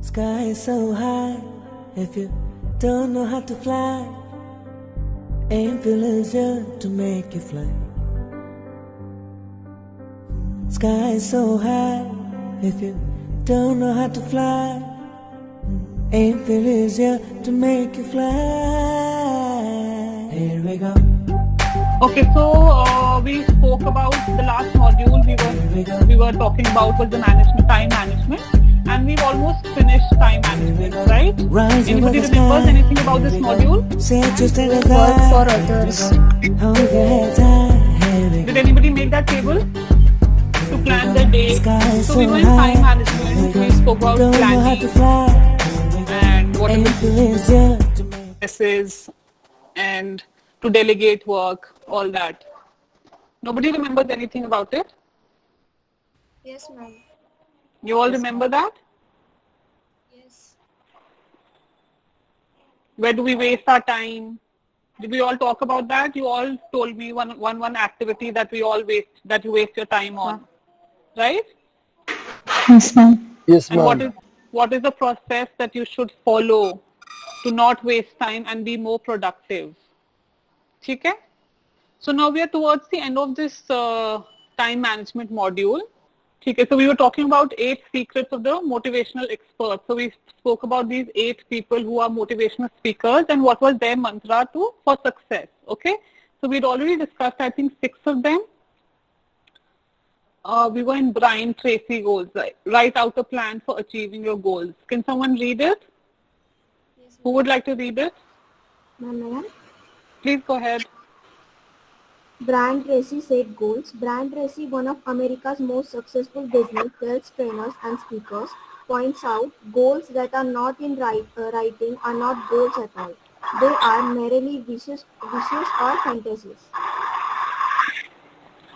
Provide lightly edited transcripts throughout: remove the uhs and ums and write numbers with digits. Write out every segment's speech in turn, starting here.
Sky is so high, if you don't know how to fly, Aimfill is here to make you fly. Sky is so high, if you don't know how to fly, Aimfill is here to make you fly. Here we go. Okay, so we spoke about the last module we were talking about was the time management, and we've almost finished time management, right? Anybody remembers anything about this module? Work for others. Did anybody make that table to plan their day? So we were in time management. We spoke about planning and what this is, and to delegate work, all that. Nobody remembers anything about it? Yes, ma'am. You all remember that? Yes. Where do we waste our time? Did we all talk about that? You all told me one activity that you waste your time on, right? Yes, ma'am. Yes, And ma'am. what is the process that you should follow to not waste time and be more productive? Okay? So now we are towards the end of this time management module. Okay, so we were talking about 8 secrets of the motivational experts. So we spoke about these 8 people who are motivational speakers and what was their mantra for success. Okay, so we'd already discussed, I think, 6 of them. We were in Brian Tracy goals. Write out a plan for achieving your goals. Can someone read it? Yes, Who would like to read it? ma'am. Please go ahead. Brian Tracy set goals. Brian Tracy, one of America's most successful business sales trainers and speakers, points out goals that are not in writing are not goals at all. They are merely wishes or fantasies.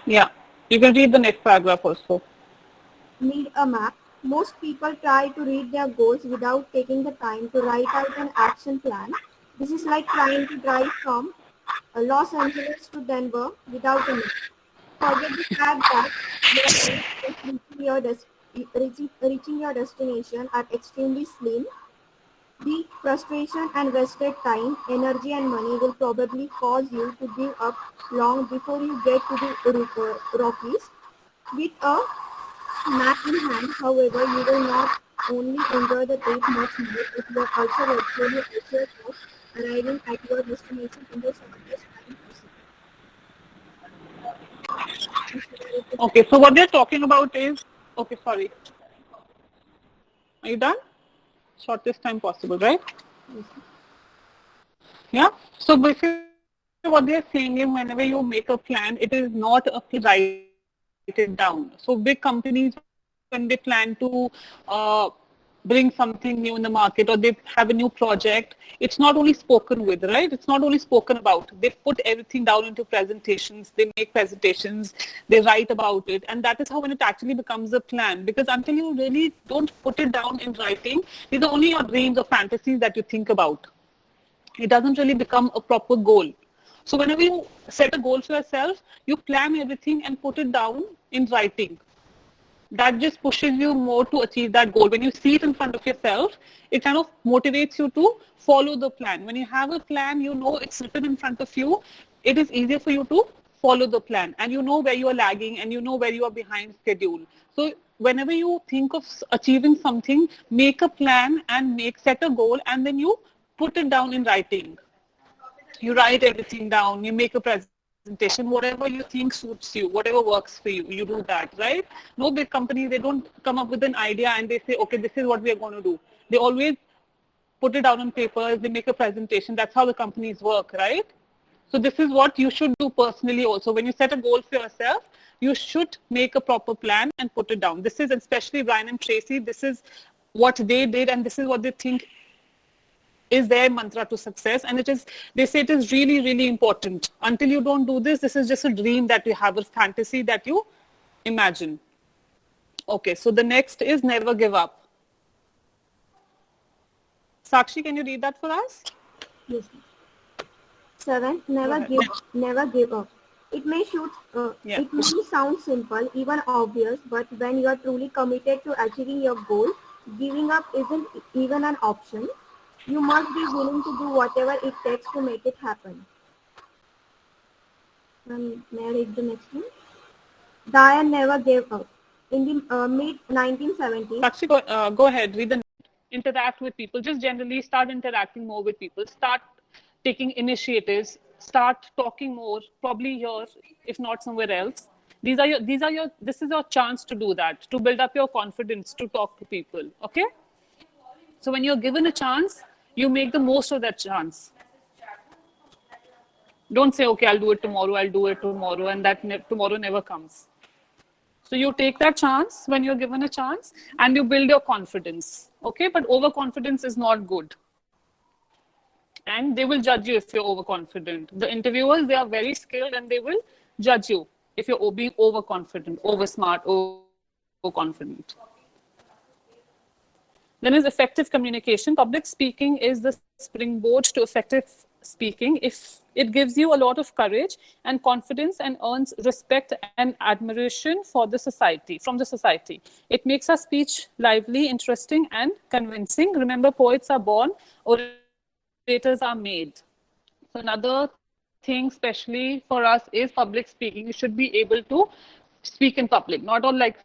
Yeah, you can read the next paragraph also. Need a map. Most people try to read their goals without taking the time to write out an action plan. This is like trying to drive from Los Angeles to Denver without a map. Forget the fact that reaching your destination are extremely slim. The frustration and wasted time, energy and money will probably cause you to give up long before you get to the Rockies. With a map in hand, however, you will not only enjoy the trip much more, it will also virtually assure of arriving at your destination in the shortest time possible. Okay, so what they're talking about is, okay, sorry. Are you done? Shortest time possible, right? Yeah. So basically what they're saying is whenever you make a plan, it is not a write it down. So big companies, when they plan to bring something new in the market or they have a new project, it's not only spoken with, right? It's not only spoken about. They put everything down into presentations. They make presentations. They write about it. And that is how when it actually becomes a plan. Because until you really don't put it down in writing, these are only your dreams or fantasies that you think about. It doesn't really become a proper goal. So whenever you set a goal for yourself, you plan everything and put it down in writing. That just pushes you more to achieve that goal. When you see it in front of yourself, it kind of motivates you to follow the plan. When you have a plan, you know it's written in front of you, it is easier for you to follow the plan. And you know where you are lagging and you know where you are behind schedule. So whenever you think of achieving something, make a plan and set a goal and then you put it down in writing. You write everything down, you make a presentation, whatever you think suits you, whatever works for you, you do that, right? No big company, they don't come up with an idea and they say, okay, this is what we are going to do. They always put it down on paper, they make a presentation. That's how the companies work, right? So this is what you should do personally also. When you set a goal for yourself, you should make a proper plan and put it down. This is especially Brian and Tracy, this is what they did and this is what they think is their mantra to success, and they say it is really, really important. Until you don't do this, this is just a dream that you have, a fantasy that you imagine. Okay, so the next is never give up. Sakshi, can you read that for us? Yes. 7. Never give up. It may sound simple, even obvious, but when you are truly committed to achieving your goal, Giving up isn't even an option. You must be willing to do whatever it takes to make it happen. May I read the next one? Diane never gave up. In the mid 1970s, Sakshi, go ahead, read the interact with people. Just generally start interacting more with people. Start taking initiatives. Start talking more. Probably here, if not somewhere else. This is your chance to do that, to build up your confidence, to talk to people. Okay. So when you're given a chance, you make the most of that chance. Don't say, okay, I'll do it tomorrow, and that tomorrow never comes. So you take that chance when you're given a chance and you build your confidence. Okay, but overconfidence is not good. And they will judge you if you're overconfident. The interviewers, they are very skilled and they will judge you if you're being overconfident, over smart, overconfident. Then is effective communication. Public speaking is the springboard to effective speaking. If it gives you a lot of courage and confidence and earns respect and admiration for the society, from the society. It makes our speech lively, interesting, and convincing. Remember, poets are born, orators are made. So another thing, especially for us, is public speaking. You should be able to speak in public, not all like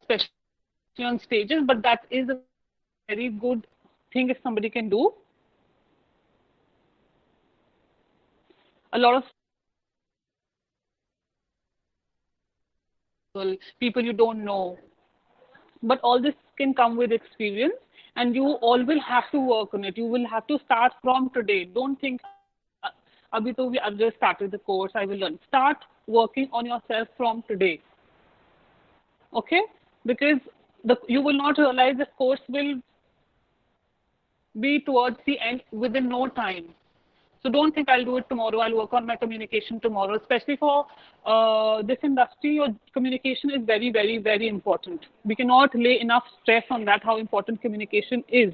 especially on stages, but that is a very good thing if somebody can do. A lot of people you don't know, but all this can come with experience, and you all will have to work on it. You will have to start from today. Don't think, Abhi to I've just started the course, I will learn. Start working on yourself from today. Okay? Because you will not realize this course will be towards the end within no time. So don't think I'll do it tomorrow. I'll work on my communication tomorrow. Especially for this industry, your communication is very, very, very important. We cannot lay enough stress on that, how important communication is.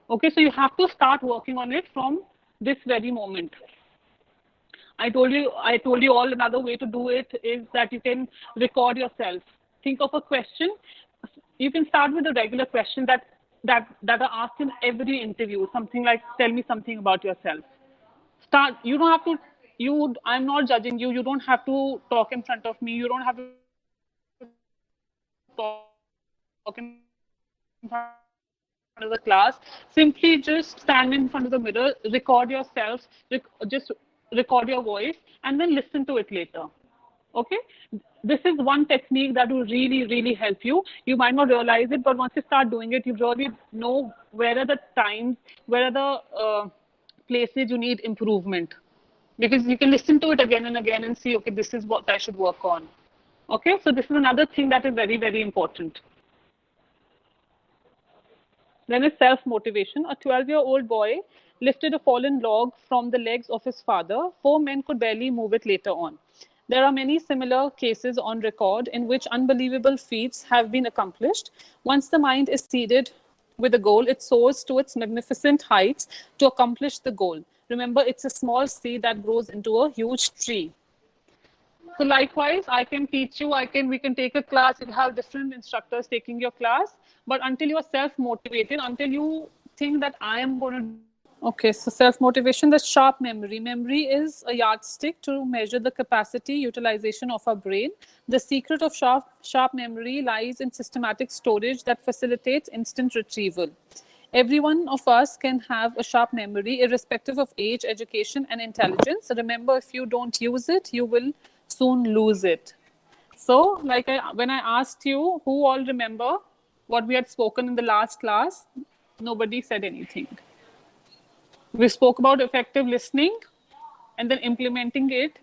Okay, so you have to start working on it from this very moment. I told you all another way to do it is that you can record yourself. Think of a question. You can start with a regular question that are asked in every interview. Something like, tell me something about yourself. Start. You don't have to. I'm not judging you. You don't have to talk in front of me. You don't have to talk in front of the class. Simply just stand in front of the mirror, record yourself, just record your voice, and then listen to it later. Okay? This is one technique that will really, really help you. You might not realize it, but once you start doing it, you really know where are the times, where are the places you need improvement. Because you can listen to it again and again and see, okay, this is what I should work on. Okay, so this is another thing that is very, very important. Then is self-motivation. A 12-year-old boy lifted a fallen log from the legs of his father. 4 men could barely move it later on. There are many similar cases on record in which unbelievable feats have been accomplished. Once the mind is seeded with a goal, it soars to its magnificent heights to accomplish the goal. Remember, it's a small seed that grows into a huge tree. So likewise, I can teach you, we can take a class, you have different instructors taking your class, but until you are self-motivated, until you think that I am going to. Okay, so self-motivation, the sharp memory. Memory is a yardstick to measure the capacity utilization of our brain. The secret of sharp memory lies in systematic storage that facilitates instant retrieval. Every one of us can have a sharp memory, irrespective of age, education, and intelligence. Remember, if you don't use it, you will soon lose it. So, when I asked you, who all remember what we had spoken in the last class, nobody said anything. We spoke about effective listening and then implementing it.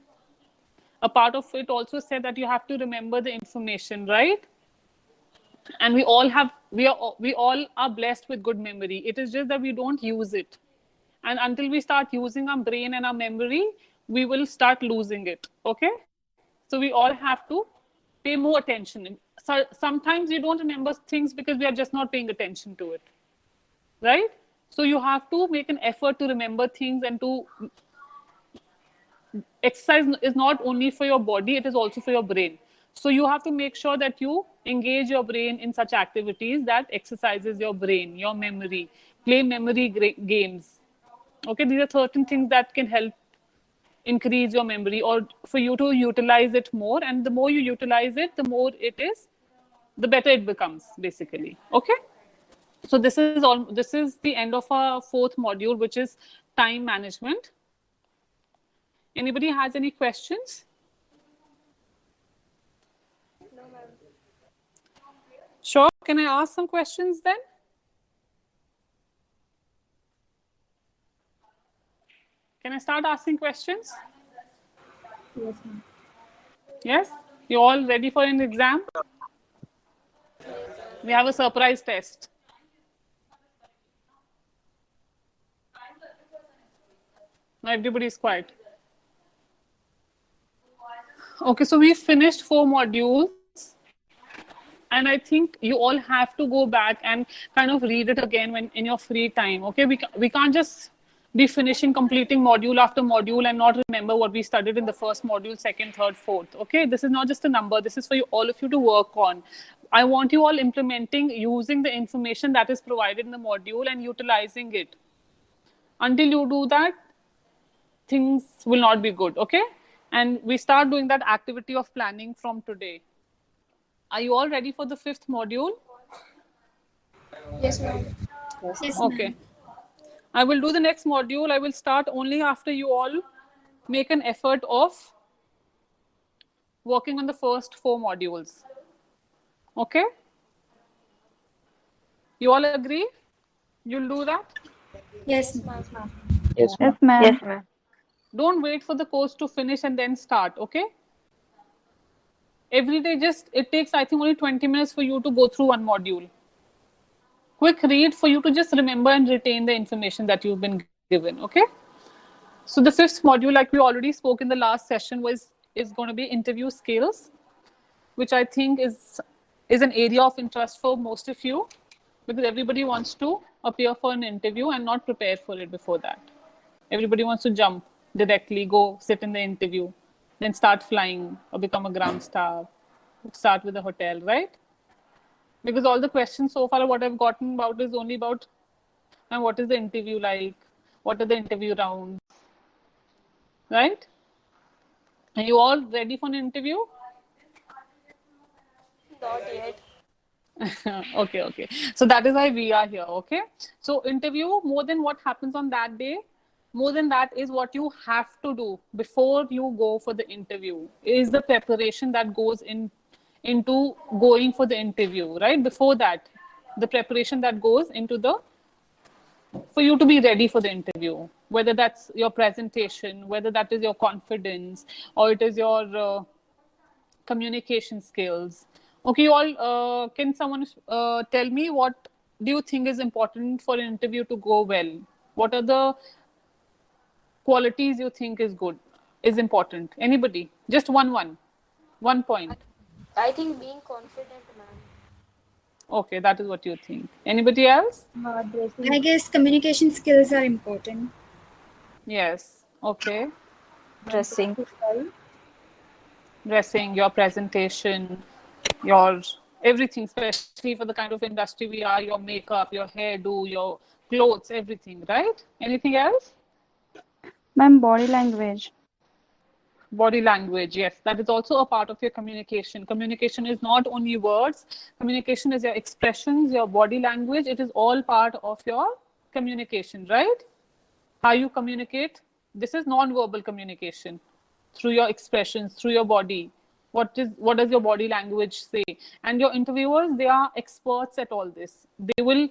A part of it also said that you have to remember the information, right? And we all are blessed with good memory. It is just that we don't use it. And until we start using our brain and our memory, we will start losing it. Okay? So we all have to pay more attention. So sometimes we don't remember things because we are just not paying attention to it. Right? So you have to make an effort to remember things, and to exercise is not only for your body, it is also for your brain. So you have to make sure that you engage your brain in such activities that exercises your brain, your memory. Play memory games. Okay, these are certain things that can help increase your memory or for you to utilize it more. And the more you utilize it, the more it is, the better it becomes, basically. Okay. So this is all. This is the end of our fourth module, which is time management. Anybody has any questions? No, ma'am. Sure. Can I ask some questions then? Can I start asking questions? Yes, ma'am. Yes? You all ready for an exam? We have a surprise test. Now everybody is quiet. Okay, so we finished 4 modules. And I think you all have to go back and kind of read it again when in your free time. Okay, we can't just be finishing completing module after module and not remember what we studied in the first module, second, third, fourth. Okay, this is not just a number. This is for you, all of you to work on. I want you all implementing, using the information that is provided in the module and utilizing it. Until you do that, things will not be good. Okay, and we start doing that activity of planning from today. Are you all ready for the 5th module? Yes, ma'am. Yes, Okay. ma'am. I will do the next module. I will start only after you all make an effort of working on the first 4 modules. Okay? You all agree? You'll do that? Yes, Yes, ma'am. ma'am. Yes, ma'am. Yes, ma'am. Yes, ma'am. Don't wait for the course to finish and then start. Okay? Every day, it takes, I think, only 20 minutes for you to go through one module. Quick read for you to just remember and retain the information that you've been given. Okay? So the 5th module, like we already spoke in the last session, is going to be interview skills, which I think is an area of interest for most of you, because everybody wants to appear for an interview and not prepare for it before that. Everybody wants to jump directly, go sit in the interview, then start flying or become a ground staff, start with a hotel, right? Because all the questions so far, what I've gotten about is only about, and what is the interview like? What are the interview rounds? Right? Are you all ready for an interview? Not yet. Okay. So that is why we are here. Okay. So interview, more than what happens on that day, more than that is what you have to do before you go for the interview, is the preparation that goes into going for the interview, right? Before that, the preparation that goes into for you to be ready for the interview, whether that's your presentation, whether that is your confidence, or it is your communication skills. Okay, you all, can someone tell me what do you think is important for an interview to go well? What are the qualities you think is important? Anybody? Just one point. I think being confident, ma'am. Okay, that is what you think. Anybody else? Dressing. I guess communication skills are important. Yes. Okay. Dressing. Dressing, your presentation, your everything, especially for the kind of industry we are, your makeup, your hairdo, your clothes, everything, right? Anything else? Ma'am, body language. Body language, yes, that is also a part of your communication. Communication is not only words, communication is your expressions, your body language. It is all part of your communication, right? How you communicate, this is non-verbal communication, through your expressions, through your body. What does your body language say? And your interviewers, they are experts at all this. They will,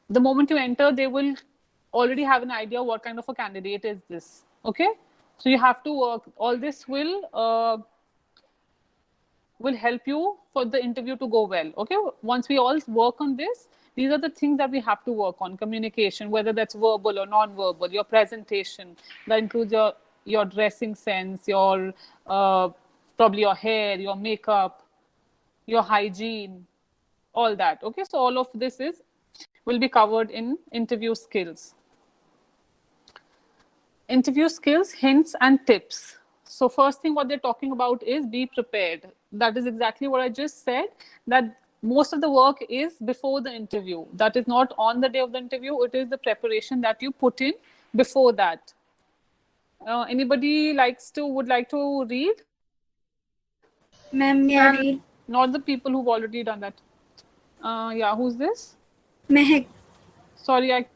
the moment you enter, they will already have an idea what kind of a candidate is this. Okay, so you have to work. All this will help you for the interview to go well. Okay, once we all work on this, these are the things that we have to work on. Communication, whether that's verbal or non-verbal, your presentation, that includes your dressing sense, your probably your hair, your makeup, your hygiene, all that. Okay, so all of this will be covered in interview skills. Interview skills, hints and tips. So first thing what they're talking about is be prepared. That is exactly what I just said, that most of the work is before the interview. That is not on the day of the interview. It is the preparation that you put in before that. Anybody would like to read? Ma'am, may I read? Not the people who've already done that. Yeah, who's this? Mehak. Sorry, I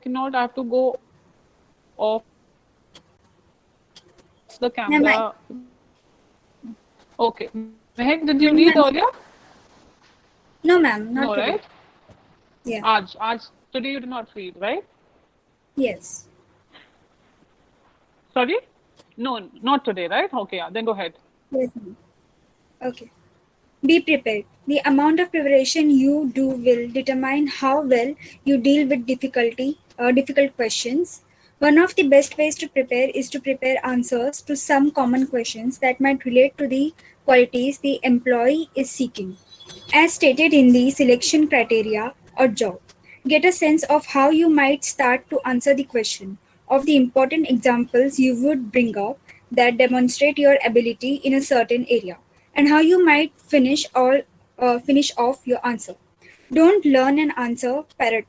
cannot. I have to go off the Ma'am, camera. Okay. Mehak, did you ma'am, read earlier? no, ma'am, not No, today. right? Yeah. Today you did not read, right? Yes. Sorry? No, not today, right? Okay, yeah, then go ahead. Yes, ma'am. Okay. Be prepared. The amount of preparation you do will determine how well you deal with difficult questions. One of the best ways to prepare is to prepare answers to some common questions that might relate to the qualities the employee is seeking, as stated in the selection criteria or job. Get a sense of how you might start to answer the question, of the important examples you would bring up that demonstrate your ability in a certain area, and how you might finish off your answer. Don't learn an answer parrot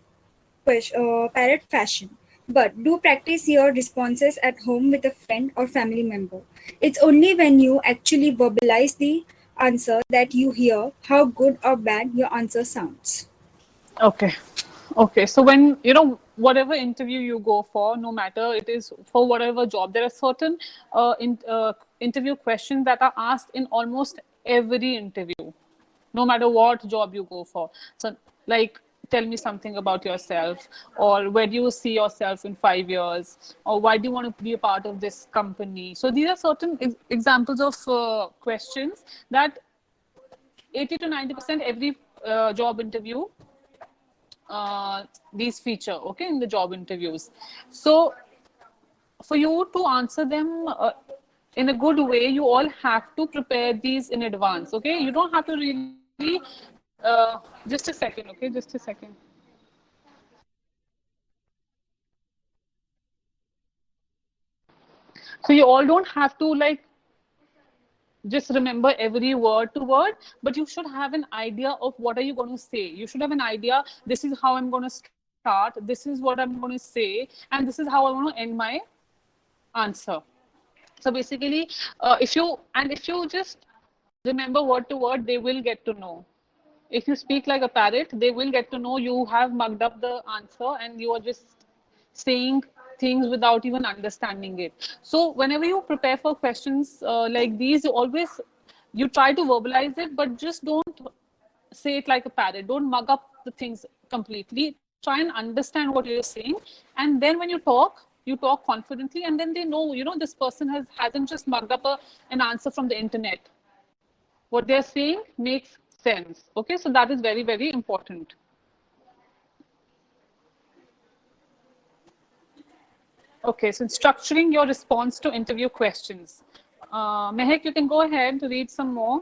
fashion, but do practice your responses at home with a friend or family member. It's only when you actually verbalize the answer that you hear how good or bad your answer sounds. Okay. Okay. So when, whatever interview you go for, no matter it is for whatever job, there are certain interview questions that are asked in almost every interview, no matter what job you go for. So, like, tell me something about yourself, or where do you see yourself in 5 years, or why do you want to be a part of this company? So these are certain examples of questions that 80 to 90% every job interview these feature, okay, in the job interviews. So for you to answer them in a good way, you all have to prepare these in advance, okay? You don't have to really just a second, okay, just a second. So you all don't have to like just remember every word to word, but you should have an idea of what are you going to say. You should have an idea, this is how I'm going to start, this is what I'm going to say, and this is how I want to end my answer. So basically, if you just remember word to word, they will get to know. If you speak like a parrot, they will get to know you have mugged up the answer and you are just saying things without even understanding it. So whenever you prepare for questions like these, you try to verbalize it, but just don't say it like a parrot. Don't mug up the things completely. Try and understand what you're saying, and then when you talk confidently, and then they know, this person hasn't just mugged up an answer from the internet. What they're saying makes sense. Okay, so that is very, very important. Okay, so structuring your response to interview questions. Mehek, you can go ahead to read some more.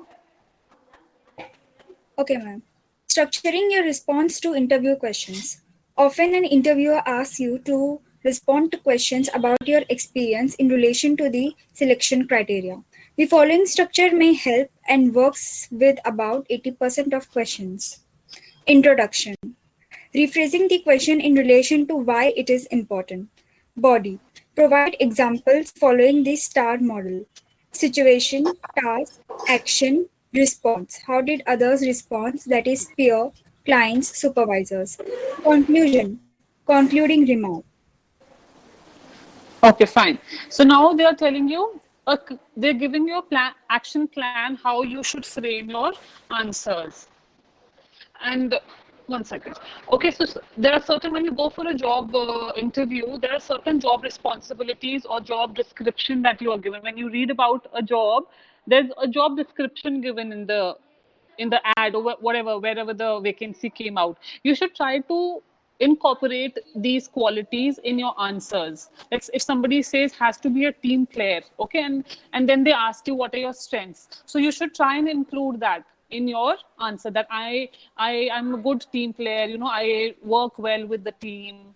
Okay, ma'am. Structuring your response to interview questions. Often, an interviewer asks you to respond to questions about your experience in relation to the selection criteria. The following structure may help and works with about 80% of questions. Introduction. Rephrasing the question in relation to why it is important. Body. Provide examples following the STAR model. Situation, task, action, response. How did others respond? That is, peer, clients, supervisors. Conclusion. Concluding remark. Okay, fine. So now they are telling you, they're giving you a action plan, how you should frame your answers. And one second. Okay, so there are certain, when you go for a job interview, there are certain job responsibilities or job description that you are given. When you read about a job, there's a job description given in the ad or whatever, wherever the vacancy came out. You should try to incorporate these qualities in your answers. Like if somebody says has to be a team player, okay, and then they ask you what are your strengths. So you should try and include that in your answer, that I am a good team player, I work well with the team.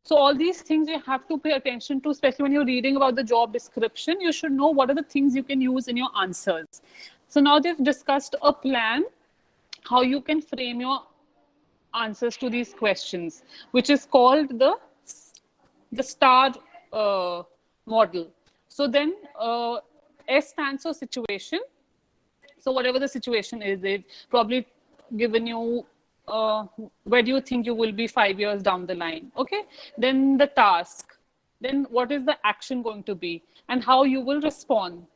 So all these things you have to pay attention to, especially when you're reading about the job description. You should know what are the things you can use in your answers. So now they've discussed a plan how you can frame your answers to these questions, which is called the STAR model. So then S stands for situation. So whatever the situation is, they've probably given you where do you think you will be 5 years down the line. Okay. Then the task. Then what is the action going to be and how you will respond.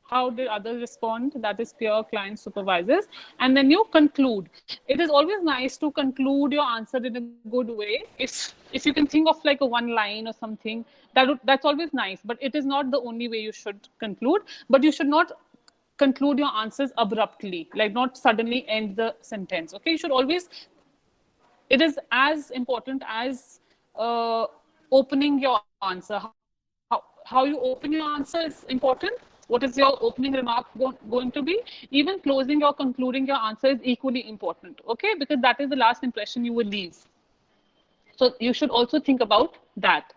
How did others respond? That is peer, client, supervisors. And then you conclude. It is always nice to conclude your answer in a good way. If you can think of like a one line or something, that's always nice. But it is not the only way you should conclude. But you should not conclude your answers abruptly, like not suddenly end the sentence. Okay, you should always. It is as important as opening your answer. How you open your answer is important. What is your opening remark going to be? Even closing or concluding your answer is equally important, okay? Because that is the last impression you will leave. So you should also think about that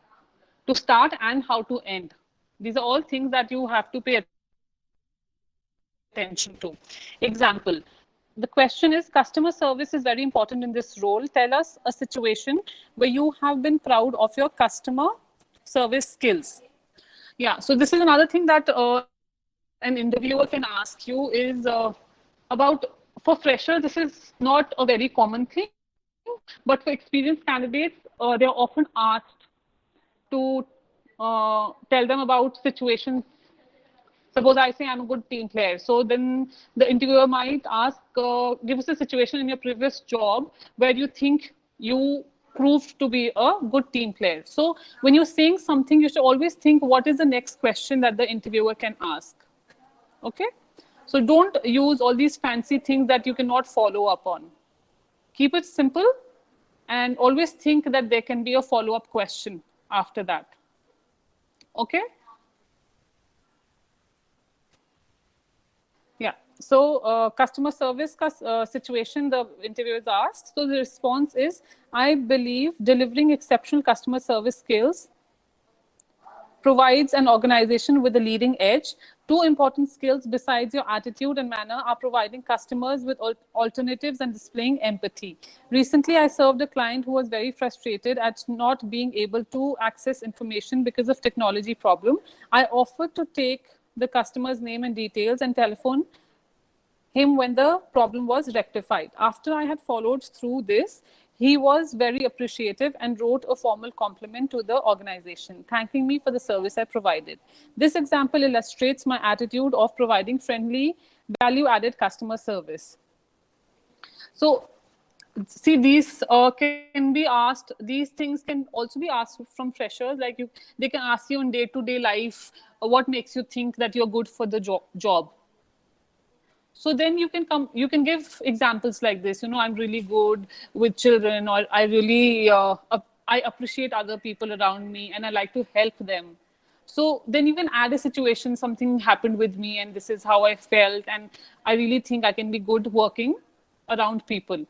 to start and how to end. These are all things that you have to pay attention to. Example, the question is, customer service is very important in this role. Tell us a situation where you have been proud of your customer service skills. Yeah, so this is another thing that an interviewer can ask you is about, for freshers, this is not a very common thing, but for experienced candidates, they're often asked to tell them about situations. Suppose I say I'm a good team player. So then the interviewer might ask, give us a situation in your previous job where you think you proved to be a good team player. So when you're saying something, you should always think what is the next question that the interviewer can ask. Okay? So don't use all these fancy things that you cannot follow up on. Keep it simple and always think that there can be a follow-up question after that. Okay? Yeah. So customer service situation, the interviewer is asked. So the response is, I believe delivering exceptional customer service skills provides an organization with a leading edge. Two important skills besides your attitude and manner are providing customers with alternatives and displaying empathy. Recently, I served a client who was very frustrated at not being able to access information because of technology problem. I offered to take the customer's name and details and telephone him when the problem was rectified. After I had followed through this, he was very appreciative and wrote a formal compliment to the organization, thanking me for the service I provided. This example illustrates my attitude of providing friendly, value-added customer service. So, see, these can be asked. These things can also be asked from freshers. Like they can ask you in day-to-day life, what makes you think that you're good for the job. So then you can give examples like this. You know, I'm really good with children, or I really I appreciate other people around me, and I like to help them. So then you can add a situation, something happened with me, and this is how I felt, and I really think I can be good working around people.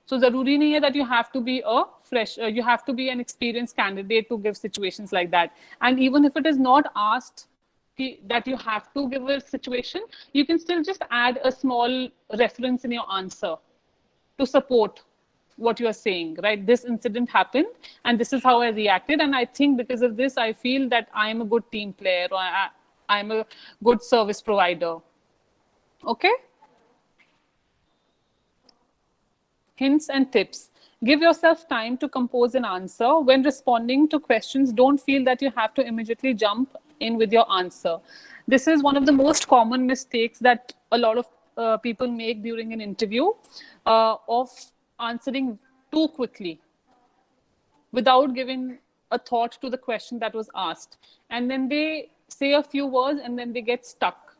So zaruri nahi hai that you have to be you have to be an experienced candidate to give situations like that. And even if it is not asked that you have to give a situation, you can still just add a small reference in your answer to support what you are saying, right? This incident happened and this is how I reacted. And I think because of this, I feel that I'm a good team player, or I'm a good service provider. Okay? Hints and tips. Give yourself time to compose an answer. When responding to questions, don't feel that you have to immediately jump in with your answer. This is one of the most common mistakes that a lot of people make during an interview, of answering too quickly without giving a thought to the question that was asked. And then they say a few words and then they get stuck.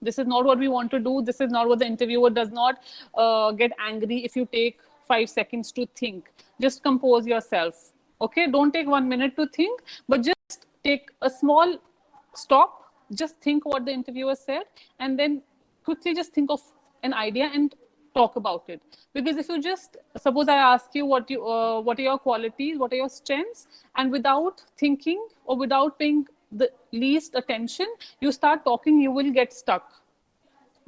This is not what we want to do. This is not what the interviewer does not get angry if you take 5 seconds to think. Just compose yourself. Okay, don't take 1 minute to think, but just take a small stop. Just think what the interviewer said, and then quickly just think of an idea and talk about it. Because if you just, suppose I ask you what are your qualities, what are your strengths, and without thinking or without paying the least attention, you start talking, you will get stuck.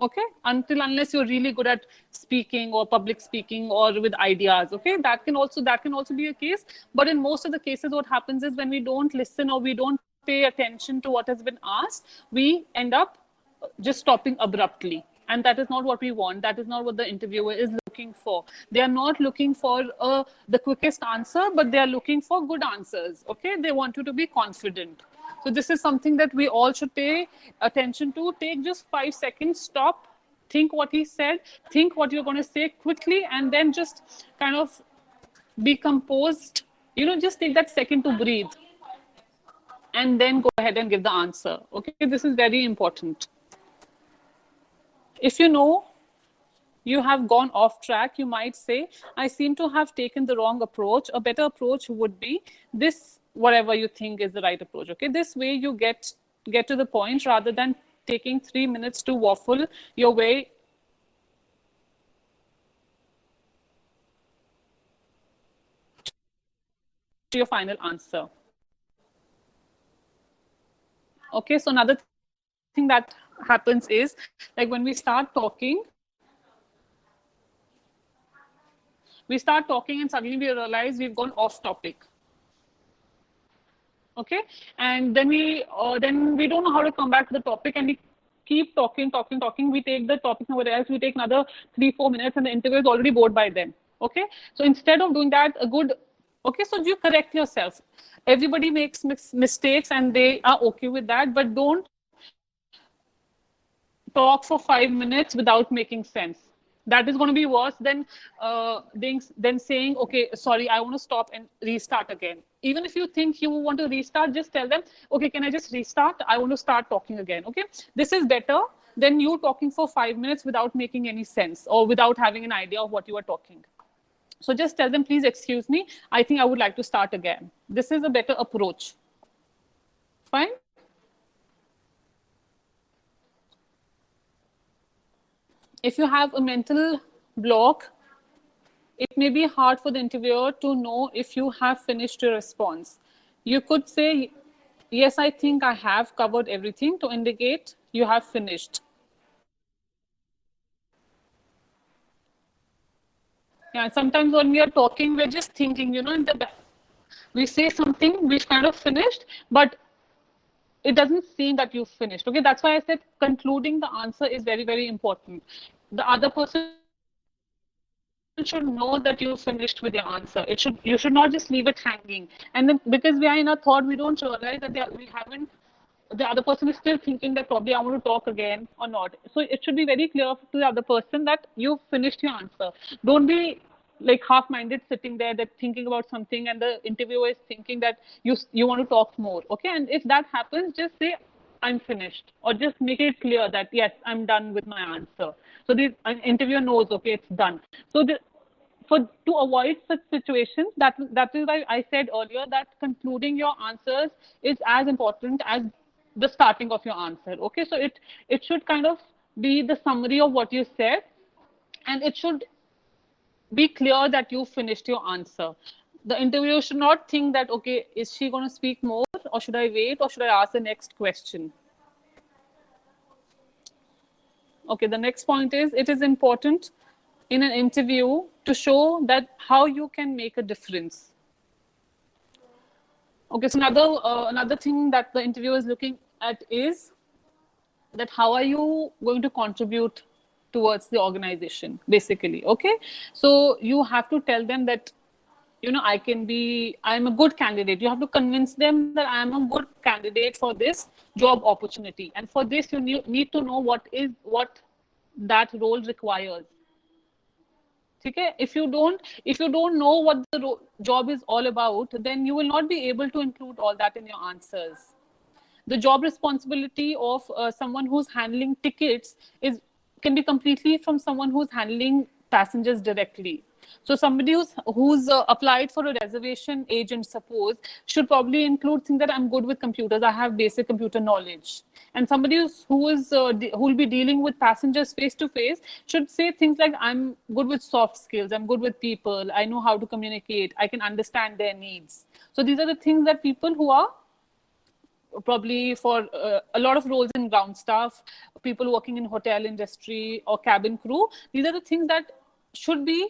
Okay, unless you're really good at speaking or public speaking or with ideas. Okay, that can also be a case. But in most of the cases, what happens is when we don't listen or we don't pay attention to what has been asked, we end up just stopping abruptly, and that is not what we want. That is not what the interviewer is looking for. They are not looking for the quickest answer, but they are looking for good answers. Okay, they want you to be confident. So this is something that we all should pay attention to. Take just 5 seconds, stop, think what he said, think what you're going to say quickly, and then just kind of be composed. Just take that second to breathe, and then go ahead and give the answer. Okay, this is very important. If you know you have gone off track, you might say, I seem to have taken the wrong approach. A better approach would be this, whatever you think is the right approach. Okay, this way you get to the point rather than taking 3 minutes to waffle your way to your final answer. Okay, so another thing that happens is, like, when we start talking and suddenly we realize we've gone off topic. Okay, and then we don't know how to come back to the topic, and we keep talking. We take the topic somewhere else. We take another 3-4 minutes, and the interview is already bored by then. Okay, so instead of doing that, so you correct yourself. Everybody makes mistakes, and they are okay with that, but don't talk for 5 minutes without making sense. That is going to be worse than saying, okay, sorry, I want to stop and restart again. Even if you think you want to restart, just tell them, okay, can I just restart? I want to start talking again. Okay, this is better than you talking for 5 minutes without making any sense or without having an idea of what you are talking. So just tell them, please excuse me, I think I would like to start again. This is a better approach. Fine? If you have a mental block, it may be hard for the interviewer to know if you have finished your response. You could say, yes, I think I have covered everything, to indicate you have finished. Yeah, sometimes when we are talking, we're just thinking, we say something, we've kind of finished, but it doesn't seem that you've finished. Okay, that's why I said concluding the answer is very, very important. The other person should know that you finished with your answer. You should not just leave it hanging. And then because we are in a thought, we don't realize that the other person is still thinking that probably I want to talk again or not. So it should be very clear to the other person that you've finished your answer. Don't be like half-minded sitting there, that thinking about something, and the interviewer is thinking that you want to talk more. Okay, and if that happens, just say, I'm finished, or just make it clear that yes, I'm done with my answer. So the interviewer knows, okay, it's done. So to avoid such situations, that is why I said earlier that concluding your answers is as important as the starting of your answer. Okay, so it should kind of be the summary of what you said, and it should be clear that you finished your answer. The interviewer should not think that, okay, is she going to speak more, or should I wait, or should I ask the next question? Okay, the next point is, it is important in an interview to show that how you can make a difference. Okay, so another thing that the interviewer is looking at is that how are you going to contribute towards the organization, basically. Okay, so you have to tell them that, I'm a good candidate. You have to convince them that I am a good candidate for this job opportunity, and for this you need to know what that role requires. Okay? If you don't know what the job is all about, then you will not be able to include all that in your answers. The job responsibility of someone who's handling tickets can be completely from someone who's handling passengers directly. So somebody who's applied for a reservation agent, suppose, should probably include things that I'm good with computers. I have basic computer knowledge. And somebody who will be dealing with passengers face to face should say things like, I'm good with soft skills. I'm good with people. I know how to communicate. I can understand their needs. So these are the things that people who are probably for a lot of roles in ground staff, people working in hotel industry or cabin crew, these are the things that should be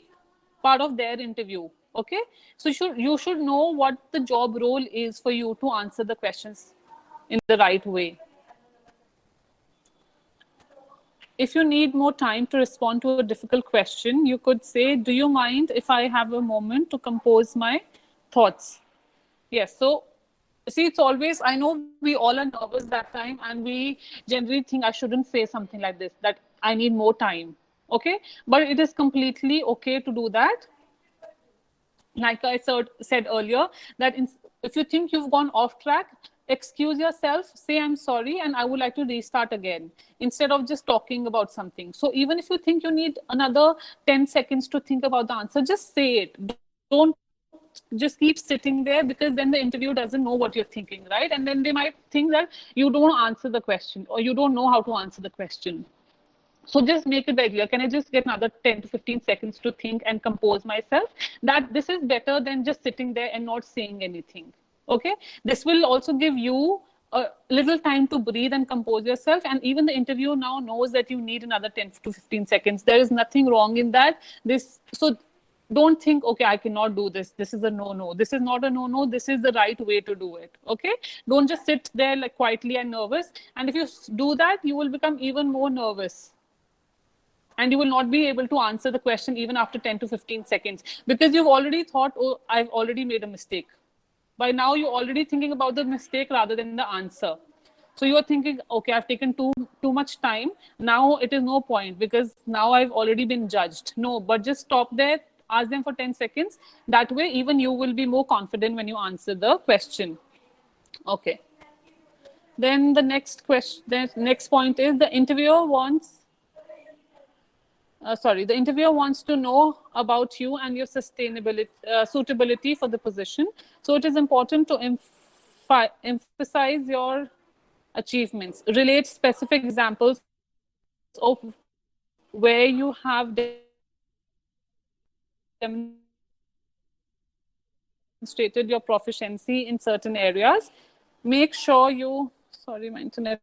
part of their interview. Okay, so you should know what the job role is for you to answer the questions in the right way. If you need more time to respond to a difficult question, you could say, do you mind if I have a moment to compose my thoughts? Yes. So, see, it's always, I know we all are nervous that time and we generally think I shouldn't say something like this, that I need more time. Okay. But it is completely okay to do that. Like I said earlier, that if you think you've gone off track, excuse yourself, say I'm sorry and I would like to restart again, instead of just talking about something. So even if you think you need another 10 seconds to think about the answer, just say it. Don't just keep sitting there, because then the interviewer doesn't know what you're thinking, right? And then they might think that you don't answer the question or you don't know how to answer the question. So just make it very clear. Can I just get another 10 to 15 seconds to think and compose myself? That this is better than just sitting there and not saying anything. Okay. This will also give you a little time to breathe and compose yourself. And even the interviewer now knows that you need another 10 to 15 seconds. There is nothing wrong in that. So don't think, okay, I cannot do this. This is a no-no. This is not a no-no. This is the right way to do it. Okay. Don't just sit there like quietly and nervous. And if you do that, you will become even more nervous. And you will not be able to answer the question even after 10 to 15 seconds, because you've already thought, oh, I've already made a mistake. By now, you're already thinking about the mistake rather than the answer. So you're thinking, okay, I've taken too much time. Now it is no point, because now I've already been judged. No, but just stop there, ask them for 10 seconds. That way, even you will be more confident when you answer the question. Okay. Then the next question, the next point is the interviewer wants to know about you and your suitability for the position. So it is important to emphasize your achievements. Relate specific examples of where you have demonstrated your proficiency in certain areas. Make sure you, sorry, my internet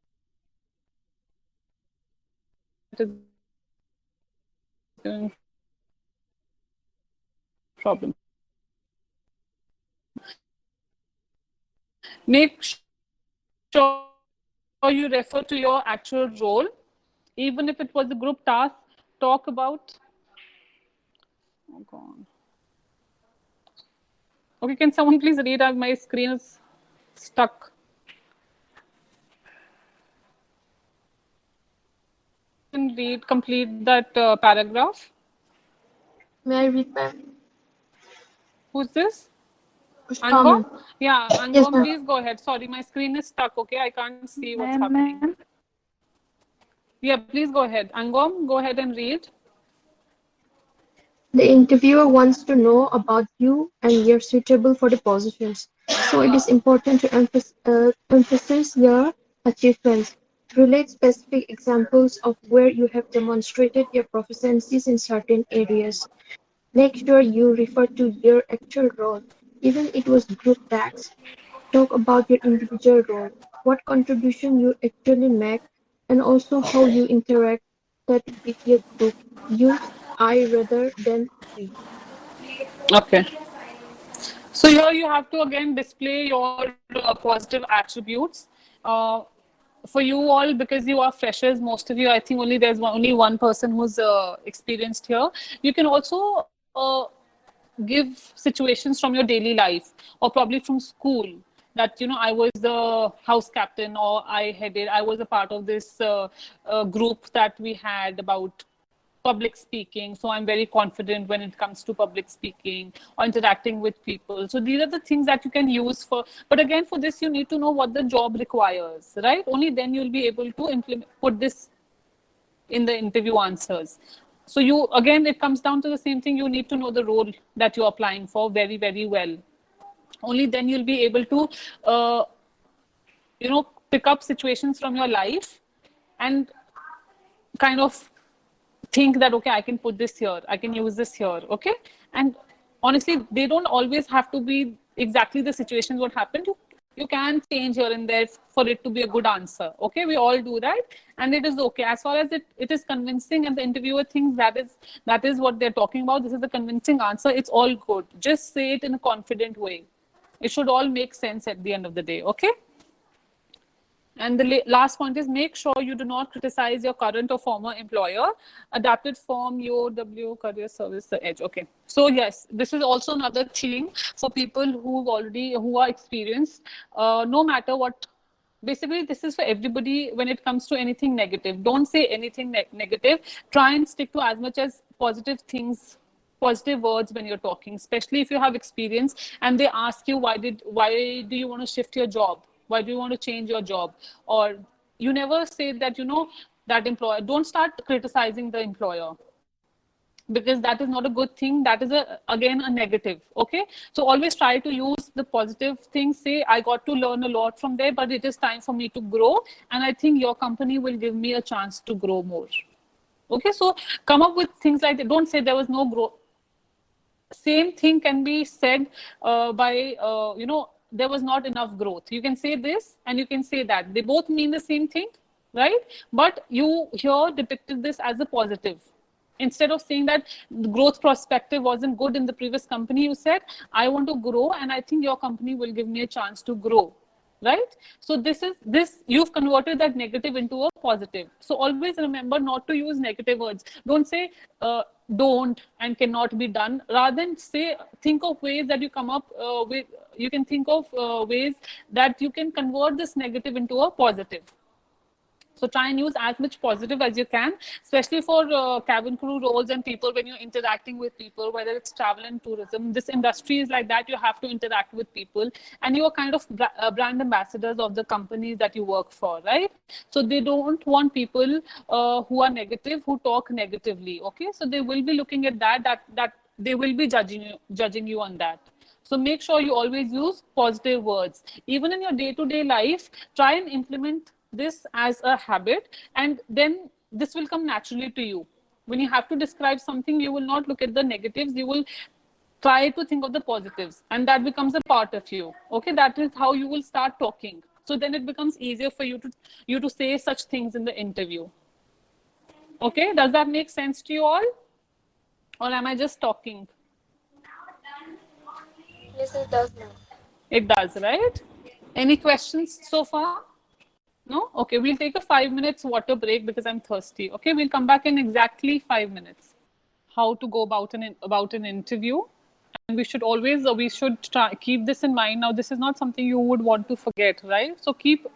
is giving problem. Make sure you refer to your actual role, even if it was a group task. Talk about, oh God. Okay, can someone please read out? My screen is stuck. Can complete that paragraph. May I read, ma'am? Who's this? Pushpa, Angom? ma'am. Yeah, Yes, Angom, ma'am. please go ahead. Sorry, my screen is stuck. Okay, I can't see what's Ma'am, happening. Yeah, please go ahead. Angom, go ahead and read. The interviewer wants to know about you and you're suitable for the positions. So it is important to emphasize your achievements. Relate specific examples of where you have demonstrated your proficiencies in certain areas. Make sure you refer to your actual role, even it was group tasks. Talk about your individual role, what contribution you actually make, and also how you interact with your group. Use I rather than we. Okay. So here you have to again display your positive attributes. For you all, because you are freshers, most of you, I think only there's only one person who's experienced here. You can also give situations from your daily life, or probably from school, that I was the house captain, or I was a part of this group that we had about public speaking, so I'm very confident when it comes to public speaking or interacting with people. So these are the things that you can use for, but again, for this you need to know what the job requires, right? Only then you'll be able to put this in the interview answers. So it comes down to the same thing. You need to know the role that you're applying for very, very well. Only then you'll be able to, uh, pick up situations from your life and kind of think that, okay, I can put this here, I can use this here, okay? And honestly, they don't always have to be exactly the situations what happened. You can change here and there for it to be a good answer, okay? We all do that, and it is okay. As far as it is convincing and the interviewer thinks that is what they're talking about, this is a convincing answer, it's all good. Just say it in a confident way. It should all make sense at the end of the day, okay? And the last point is, make sure you do not criticize your current or former employer. Adapted from your career service, the edge. Okay. So yes, this is also another thing for people who are experienced. No matter what, basically this is for everybody when it comes to anything negative. Don't say anything negative. Try and stick to as much as positive things, positive words when you're talking, especially if you have experience and they ask you why do you want to shift your job, why do you want to change your job, or you never say that that employer. Don't start criticizing the employer, because that is not a good thing. That is again a negative, okay? So always try to use the positive things. Say, I got to learn a lot from there, but it is time for me to grow, and I think your company will give me a chance to grow more. Okay, so come up with things like that. Don't say there was no growth. Same thing can be said by there was not enough growth. You can say this and you can say that. They both mean the same thing, right? But you here depicted this as a positive. Instead of saying that the growth perspective wasn't good in the previous company, you said, I want to grow and I think your company will give me a chance to grow, right? So this you've converted that negative into a positive. So always remember not to use negative words. Don't say don't and cannot be done. Rather than say, think of ways that you come up with. You can think of ways that you can convert this negative into a positive. So try and use as much positive as you can, especially for cabin crew roles and people when you're interacting with people, whether it's travel and tourism. This industry is like that. You have to interact with people, and you are kind of brand ambassadors of the companies that you work for, right? So they don't want people who are negative, who talk negatively. Okay, so they will be looking at that they will be judging you on that. So make sure you always use positive words. Even in your day-to-day life, try and implement this as a habit, and then this will come naturally to you. When you have to describe something, you will not look at the negatives, you will try to think of the positives, and that becomes a part of you. Okay, that is how you will start talking. So then it becomes easier for you to say such things in the interview. Okay, does that make sense to you all, or am I just talking? Yes, it does, ma'am. It does, right? Any questions so far? No? Okay, we'll take a 5 minutes water break because I'm thirsty. Okay, we'll come back in exactly 5 minutes. How to go about an interview, and we should always keep this in mind. Now, this is not something you would want to forget, right? So keep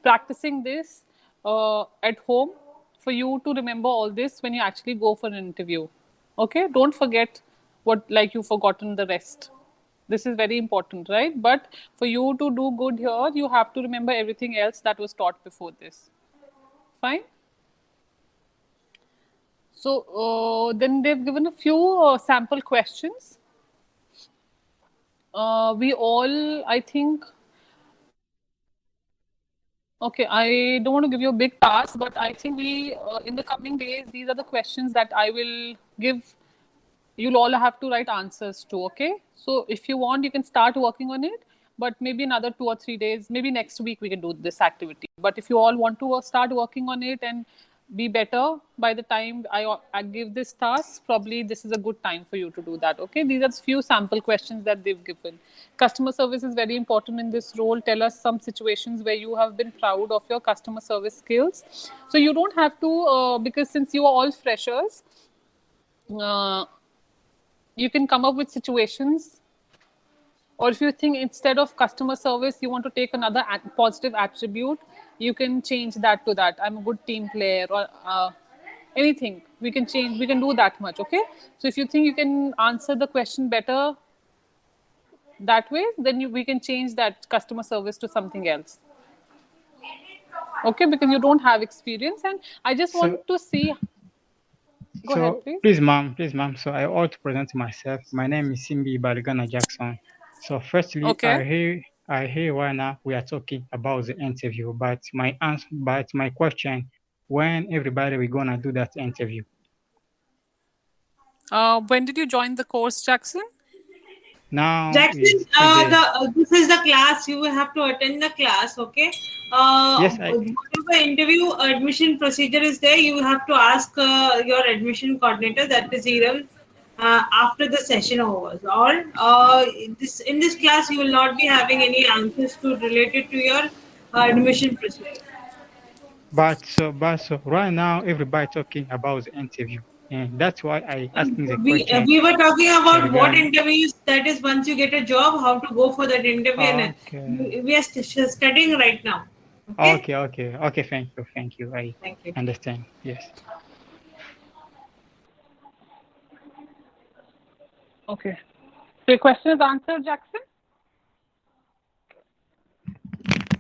practicing this at home for you to remember all this when you actually go for an interview. Okay, don't forget what like you've forgotten the rest. This is very important, right? But for you to do good here, you have to remember everything else that was taught before this. Fine. So then they've given a few sample questions. We all, I think, okay, I don't want to give you a big task, but I think in the coming days, these are the questions that I will give. You'll all have to write answers to, okay? So if you want, you can start working on it, but maybe another 2 or 3 days, maybe next week we can do this activity. But if you all want to start working on it and be better by the time I give this task, probably this is a good time for you to do that, okay? These are few sample questions that they've given. Customer service is very important in this role. Tell us some situations where you have been proud of your customer service skills. So you don't have to, because since you are all freshers, you can come up with situations, or if you think instead of customer service you want to take another positive attribute, you can change that to that I'm a good team player, or anything. We can do that much, okay? So if you think you can answer the question better that way, then we can change that customer service to something else, okay? Because you don't have experience, and I just want to see. Go ahead, So please. please, ma'am. So I ought to present myself. My name is Simbi Balgana Jackson. So firstly, Okay. I hear right now we are talking about the interview, but my question, when everybody we gonna do that interview? When did you join the course, Jackson? Now Jackson, is today. this is the class. You will have to attend the class. Okay. Yes, I Whatever interview admission procedure is there, you have to ask your admission coordinator. That is either after the session over, or this in this class you will not be having any answers to related to your admission procedure. but so right now everybody talking about the interview, and that's why I asking the question We were talking about what regarding. interviews. That is, once you get a job, how to go for that interview, and Okay. we are studying right now. Okay. Okay. Thank you. I Thank you. understand. Yes. Okay. So your question is answered, Jackson?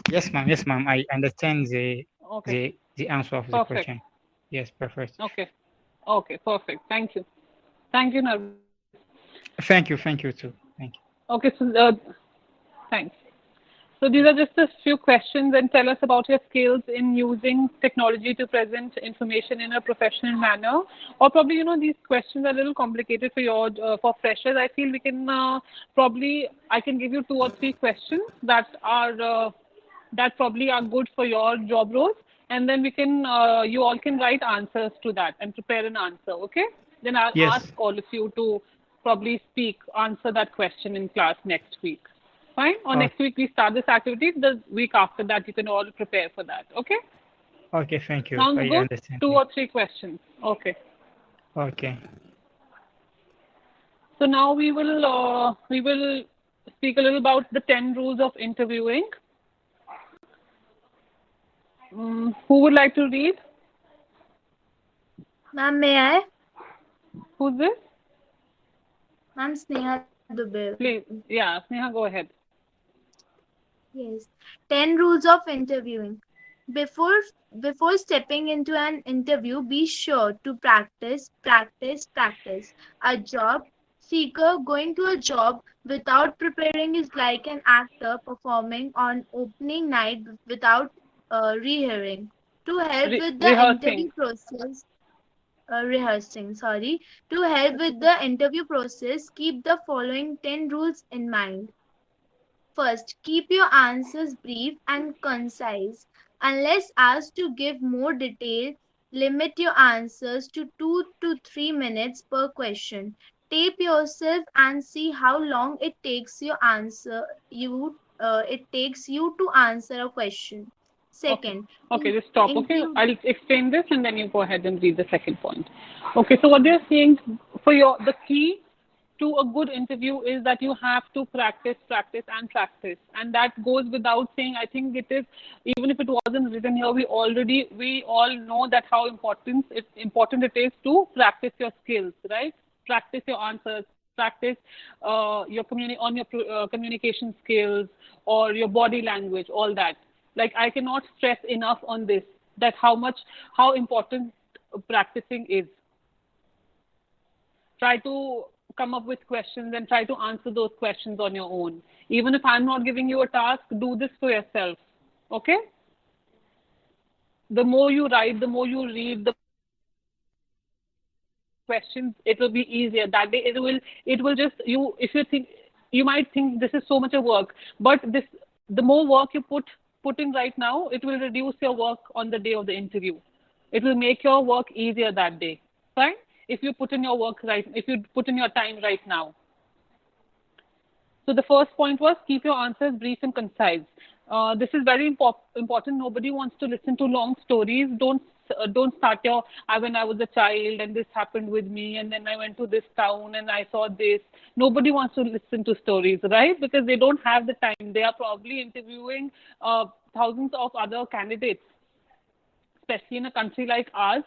Yes, ma'am. Yes, ma'am. I understand Okay. the answer of the Perfect. question. Yes, perfect. Okay. Okay. Perfect. Thank you. Thank you, Narvis. Thank you too. Thank you. Okay. So thanks. So these are just a few questions, and tell us about your skills in using technology to present information in a professional manner. Or probably, these questions are a little complicated for freshers. I feel we can probably I can give you two or three questions that probably are good for your job roles, and then we can you all can write answers to that and prepare an answer. Okay? Then I'll ask Yes. all of you to probably answer that question in class next week. Fine. Or Oh, next week we start this activity. The week after that, you can all prepare for that. Okay. okay. Thank you. Sounds I good. understand. Two or three questions. Okay. Okay. So now we will speak a little about the 10 rules of interviewing. Who would like to read? Ma'am, may I? Who's this? Ma'am, Sneha Dubey. Please. Yeah, Sneha, go ahead. Yes. 10 rules of interviewing. Before before stepping into an interview, be sure to practice. A job seeker going to a job without preparing is like an actor performing on opening night without rehearing. To help with the Rehearsing. interview process, rehearsing, sorry. To help with the interview process, keep the following 10 rules in mind. First, keep your answers brief and concise. Unless asked to give more detail, limit your answers to 2 to 3 minutes per question. Tape yourself and see how long it takes you to answer a question. Okay. Second, Okay, just stop. Okay, include. I'll explain this and then you go ahead and read the second point. Okay, so what they're saying the key to a good interview is that you have to practice. And that goes without saying. I think it is, even if it wasn't written here, we all know that how important it is to practice your skills, right? Practice your answers, practice your communication skills or your body language, all that. Like, I cannot stress enough on this, that how important practicing is. Try to come up with questions and try to answer those questions on your own. Even if I'm not giving you a task, do this for yourself. Okay? The more you write, the more you read, the more you answer questions, it will be easier. That day it will just if you think, you might think this is so much of work, but the more work you put in right now, it will reduce your work on the day of the interview. It will make your work easier that day. Fine? If you put in your time right now. So the first point was, keep your answers brief and concise. This is very important. Nobody wants to listen to long stories. Don't start when I was a child and this happened with me and then I went to this town and I saw this. Nobody wants to listen to stories, right? Because they don't have the time. They are probably interviewing thousands of other candidates, especially in a country like ours.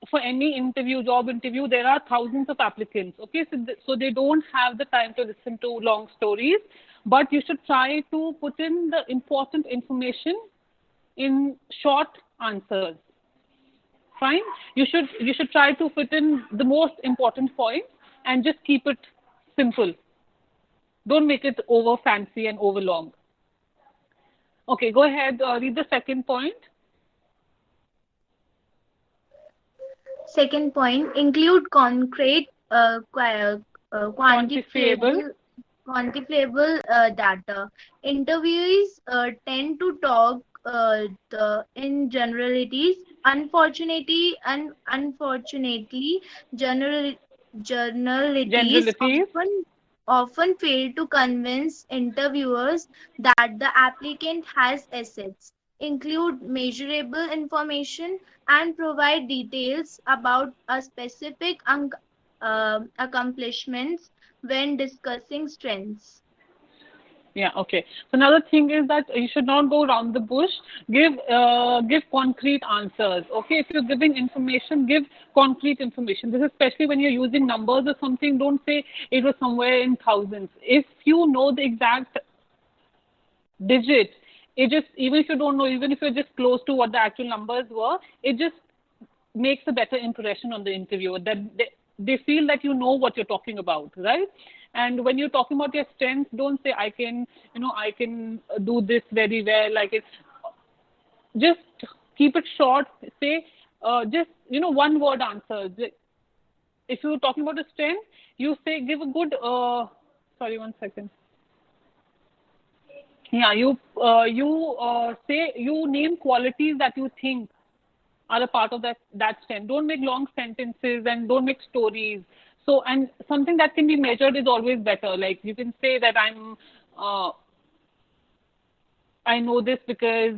For any job interview, there are thousands of applicants. Okay, so they don't have the time to listen to long stories, but you should try to put in the important information in short answers. Fine. You should try to fit in the most important points and just keep it simple. Don't make it over fancy and over long. Okay, go ahead. Read the second point. Second point, include concrete, Quantifiable. quantifiable data. Interviewees tend to talk in generalities. Unfortunately, general, generalities Generalities. often fail to convince interviewers that the applicant has assets, include measurable information, and provide details about a specific accomplishments when discussing strengths. Yeah, okay. So another thing is that you should not go around the bush. Give concrete answers. Okay, if you're giving information, give concrete information. This is especially when you're using numbers or something. Don't say it was somewhere in thousands. If you know the exact digit, it just, even if you don't know, even if you're just close to what the actual numbers were, it just makes a better impression on the interviewer, that they feel that you know what you're talking about, right? And when you're talking about your strengths, don't say I can, I can do this very well. Like, it's just keep it short. Say just one word answers. If you're talking about a strength, you say, give a good. Sorry, one second. Yeah, you say, you name qualities that you think are a part of that strength. Don't make long sentences and don't make stories. So, and something that can be measured is always better. Like, you can say that uh, I know this because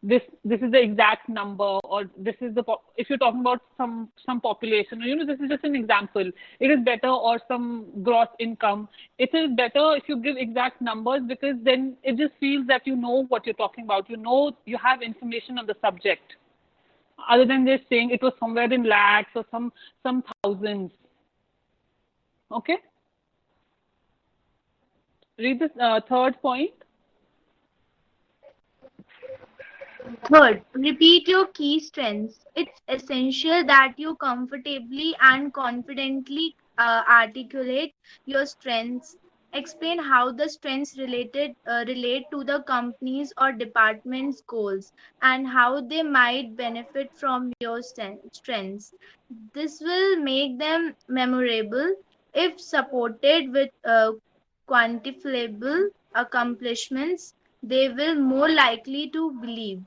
this is the exact number, or this is the if you're talking about some population, this is just an example. It is better, or some gross income. It is better if you give exact numbers, because then it just feels that you know what you're talking about. You know, you have information on the subject, other than just saying it was somewhere in lakhs or some thousands. Okay. Read this third point. Third, repeat your key strengths. It's essential that you comfortably and confidently articulate your strengths. Explain how the strengths relate to the company's or department's goals, and how they might benefit from your strengths. This will make them memorable. If supported with quantifiable accomplishments, they will more likely to believe.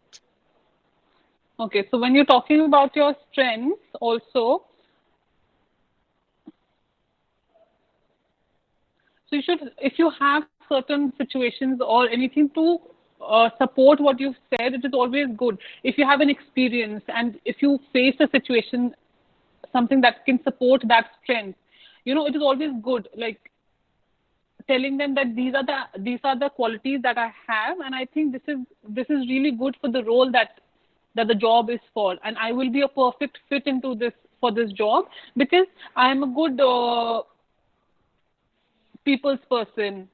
Okay, so when you're talking about your strengths also, so you should, if you have certain situations or anything to support what you've said, it is always good. If you have an experience and if you face a situation, something that can support that strength, it is always good. Like, telling them that these are the qualities that I have, and I think this is really good for the role that the job is for, and I will be a perfect fit into this job, because I am a good people's person,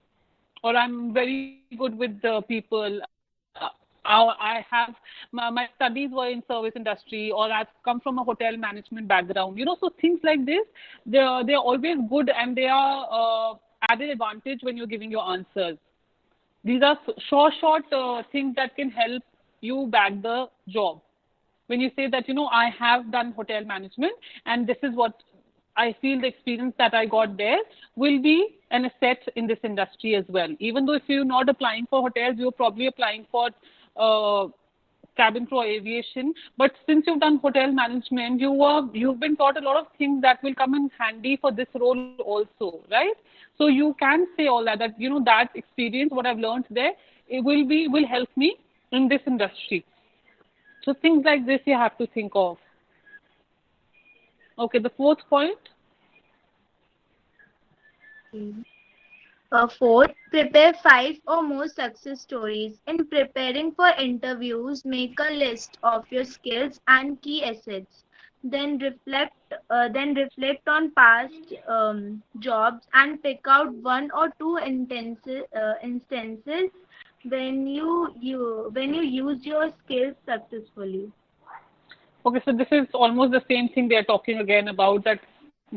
or I'm very good with the people. I have my studies were in service industry, or I've come from a hotel management background. So things like this, they're always good, and they are added advantage when you're giving your answers. These are short things that can help you bag the job. When you say that, I have done hotel management, and this is what I feel, the experience that I got there will be an asset in this industry as well. Even though if you're not applying for hotels, you're probably applying for uh, cabin crew or aviation. But since you've done hotel management, you've been taught a lot of things that will come in handy for this role also, right? So you can say all that that experience, what I've learned there, it will help me in this industry. So things like this you have to think of. Okay, the fourth point. Fourth, prepare five or more success stories. In preparing for interviews, make a list of your skills and key assets. Then reflect on past jobs and pick out one or two instances when you used your skills successfully. Okay, so this is almost the same thing they are talking again about, that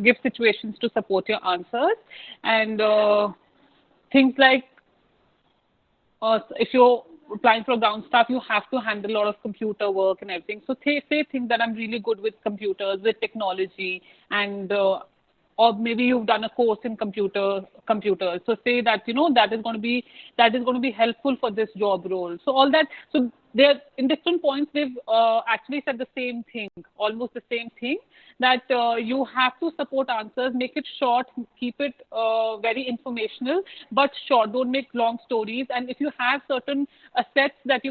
give situations to support your answers, and things like if you're applying for ground staff, you have to handle a lot of computer work and everything. So say things that I'm really good with computers, with technology, and or maybe you've done a course in computers. So say that that is going to be helpful for this job role. So all that. So they're in different points. They've actually said the same thing, almost the same thing. That you have to support answers, make it short, keep it very informational, but short. Don't make long stories. And if you have certain assets that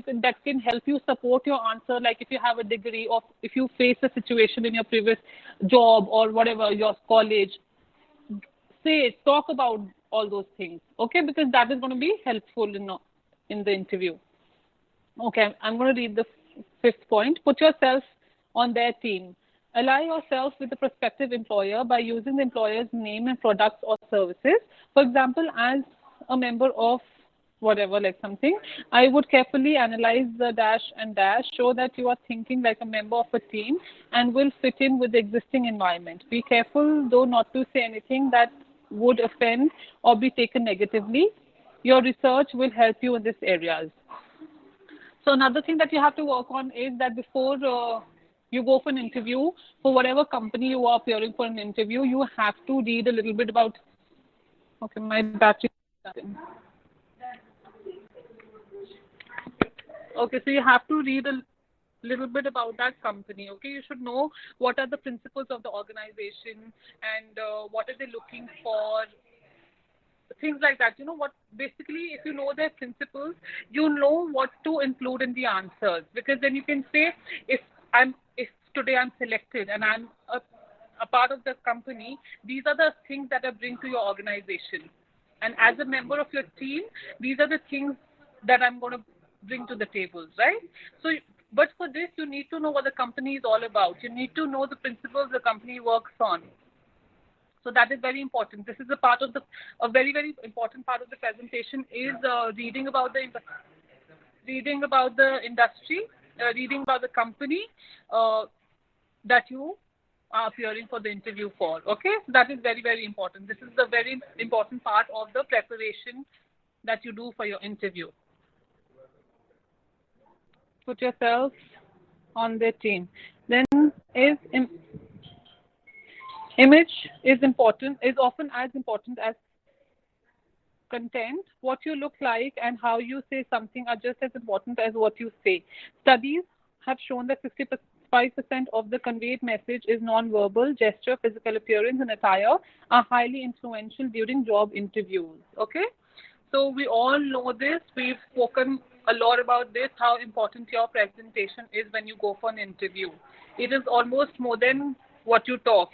can help you support your answer, like if you have a degree or if you face a situation in your previous job or whatever, your college, talk about all those things, okay? Because that is going to be helpful in the interview. Okay, I'm going to read the fifth point. Put yourself on their team. Ally yourself with the prospective employer by using the employer's name and products or services. For example, as a member of whatever, like something, I would carefully analyze the dash and dash, show that you are thinking like a member of a team and will fit in with the existing environment. Be careful, though, not to say anything that would offend or be taken negatively. Your research will help you in these areas. So another thing that you have to work on is that before you go for an interview, for whatever company you are appearing for an interview, you have to read a little bit about. Okay, my battery. Okay, so you have to read a little bit about that company. Okay, you should know what are the principles of the organization and what are they looking for, things like that. You know what, basically, if you know their principles, you know what to include in the answers, because then you can say, if today I'm selected and I'm a part of the company, these are the things that I bring to your organization, and as a member of your team, these are the things that I'm going to bring to the table, right? So but for this, you need to know what the company is all about. You need to know the principles the company works on. So that is very important. This is a very, very important part of the presentation is reading about the industry, reading about the company that you are appearing for the interview for. Okay, so that is very, very important. This is the very important part of the preparation that you do for your interview. Put yourself on their team. Then image is often as important as content. What you look like and how you say something are just as important as what you say. Studies have shown that 55% of the conveyed message is non-verbal. Gesture, physical appearance, and attire are highly influential during job interviews. Okay? So we all know this. We've spoken a lot about this, how important your presentation is when you go for an interview. It is almost more than what you talk.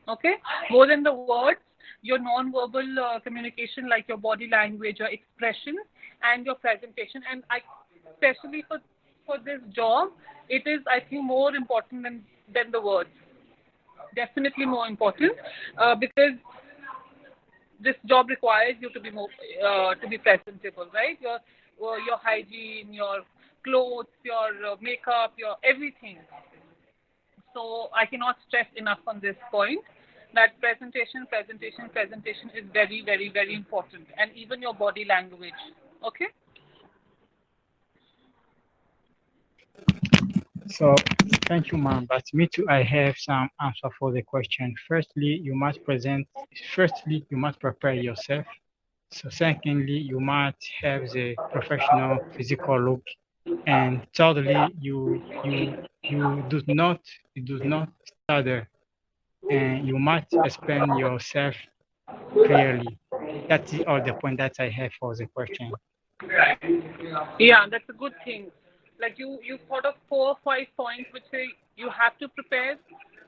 Okay? More than the words, your non-verbal communication, like your body language, your expression, and your presentation. And especially for this job, it is, I think, more important than the words. Definitely more important, because this job requires you to be more to be presentable, right? Your hygiene, your clothes, your makeup, your everything. So I cannot stress enough on this point that presentation is very, very, very important, and even your body language. Okay. So thank you, ma'am. But me too, I have some answer for the question. Firstly, you must prepare yourself. So secondly, you must have the professional physical look. And thirdly, you do not stutter, and you must explain yourself clearly. That's all the point that I have for the question. Yeah, that's a good thing. Like you thought of 4 or 5 points which say you have to prepare,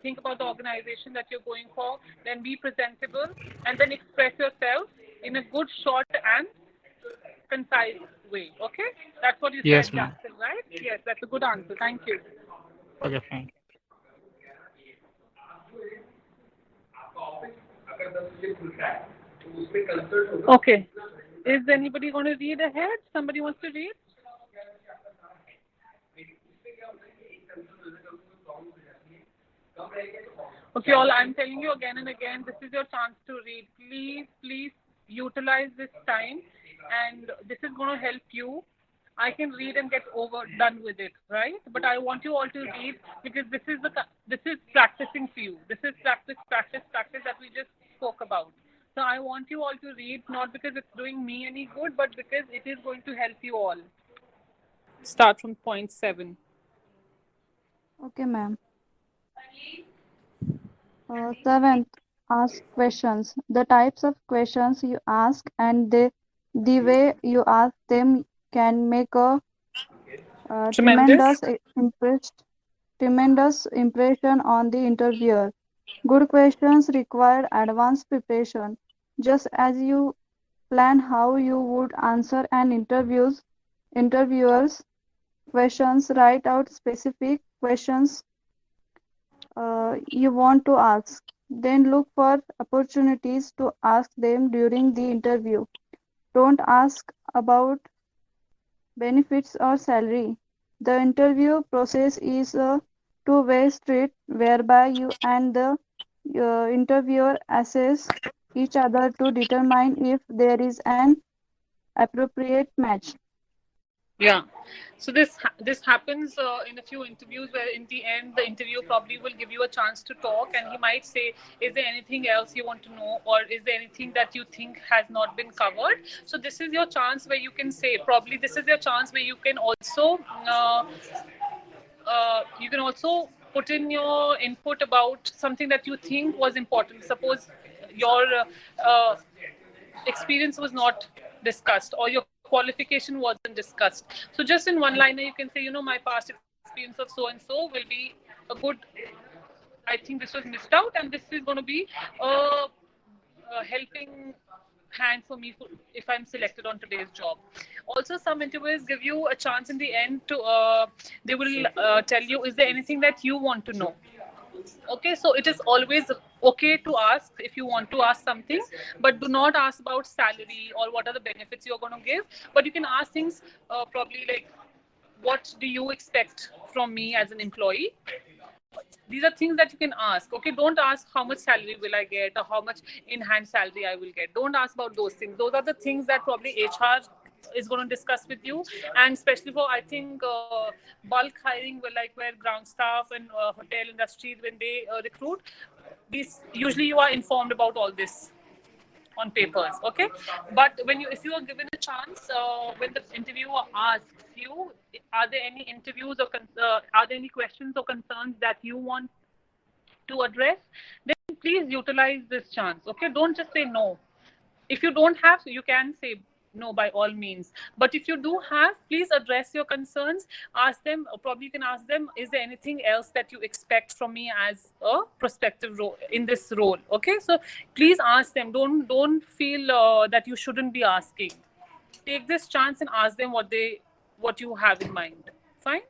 think about the organization that you're going for, then be presentable, and then express yourself in a good, short, and concise way. Okay, that's what you Yes, said, ma'am. Jackson, right? Yes, that's a good answer. Thank you. Okay, thank you. Okay, is anybody going to read ahead? Somebody wants to read? Okay, all I'm telling you again and again, this is your chance to read. Please utilize this time, and this is going to help you. I can read and get over done with it, right? But I want you all to read because this is practicing for you. This is practice that we just spoke about. So I want you all to read not because it's doing me any good, but because it is going to help you all. Start from point 7. Okay, ma'am. Seventh, ask questions. The types of questions you ask and the way you ask them can make a Tremendous. tremendous impression on the interviewer. Good questions require advanced preparation. Just as you plan how you would answer an interviewer's questions, write out specific questions you want to ask. Then look for opportunities to ask them during the interview. Don't ask about benefits or salary. The interview process is a two-way street whereby you and the interviewer assess each other to determine if there is an appropriate match. Yeah. So this happens in a few interviews where in the end the interviewer probably will give you a chance to talk, and he might say, "Is there anything else you want to know, or is there anything that you think has not been covered?" So this is your chance where you can say. Probably this is your chance where you can also put in your input about something that you think was important. Suppose your experience was not discussed or your qualification wasn't discussed. So just in one liner, you can say, my past experience of so and so will be a good. I think this was missed out, and this is going to be a helping hand for me if I'm selected on today's job. Also, some interviewers give you a chance in the end to they will tell you, is there anything that you want to know? Okay, so it is always okay to ask if you want to ask something, but do not ask about salary or what are the benefits you're going to give. But you can ask things probably like, what do you expect from me as an employee? These are things that you can ask. Okay, don't ask how much salary will I get or how much in hand salary I will get. Don't ask about those things. Those are the things that probably HR is going to discuss with you, and especially for, I think, bulk hiring, where ground staff and hotel industries, when they recruit, these usually you are informed about all this on papers. Okay, but if you are given a chance, when the interviewer asks you, are there any are there any questions or concerns that you want to address, then please utilize this chance. Okay, don't just say no. If you don't have, you can say no by all means. But if you do have, please address your concerns. Ask them, or probably you can ask them, is there anything else that you expect from me as a prospective role in this role? Okay, so please ask them. Don't feel that you shouldn't be asking. Take this chance and ask them what you have in mind. Fine.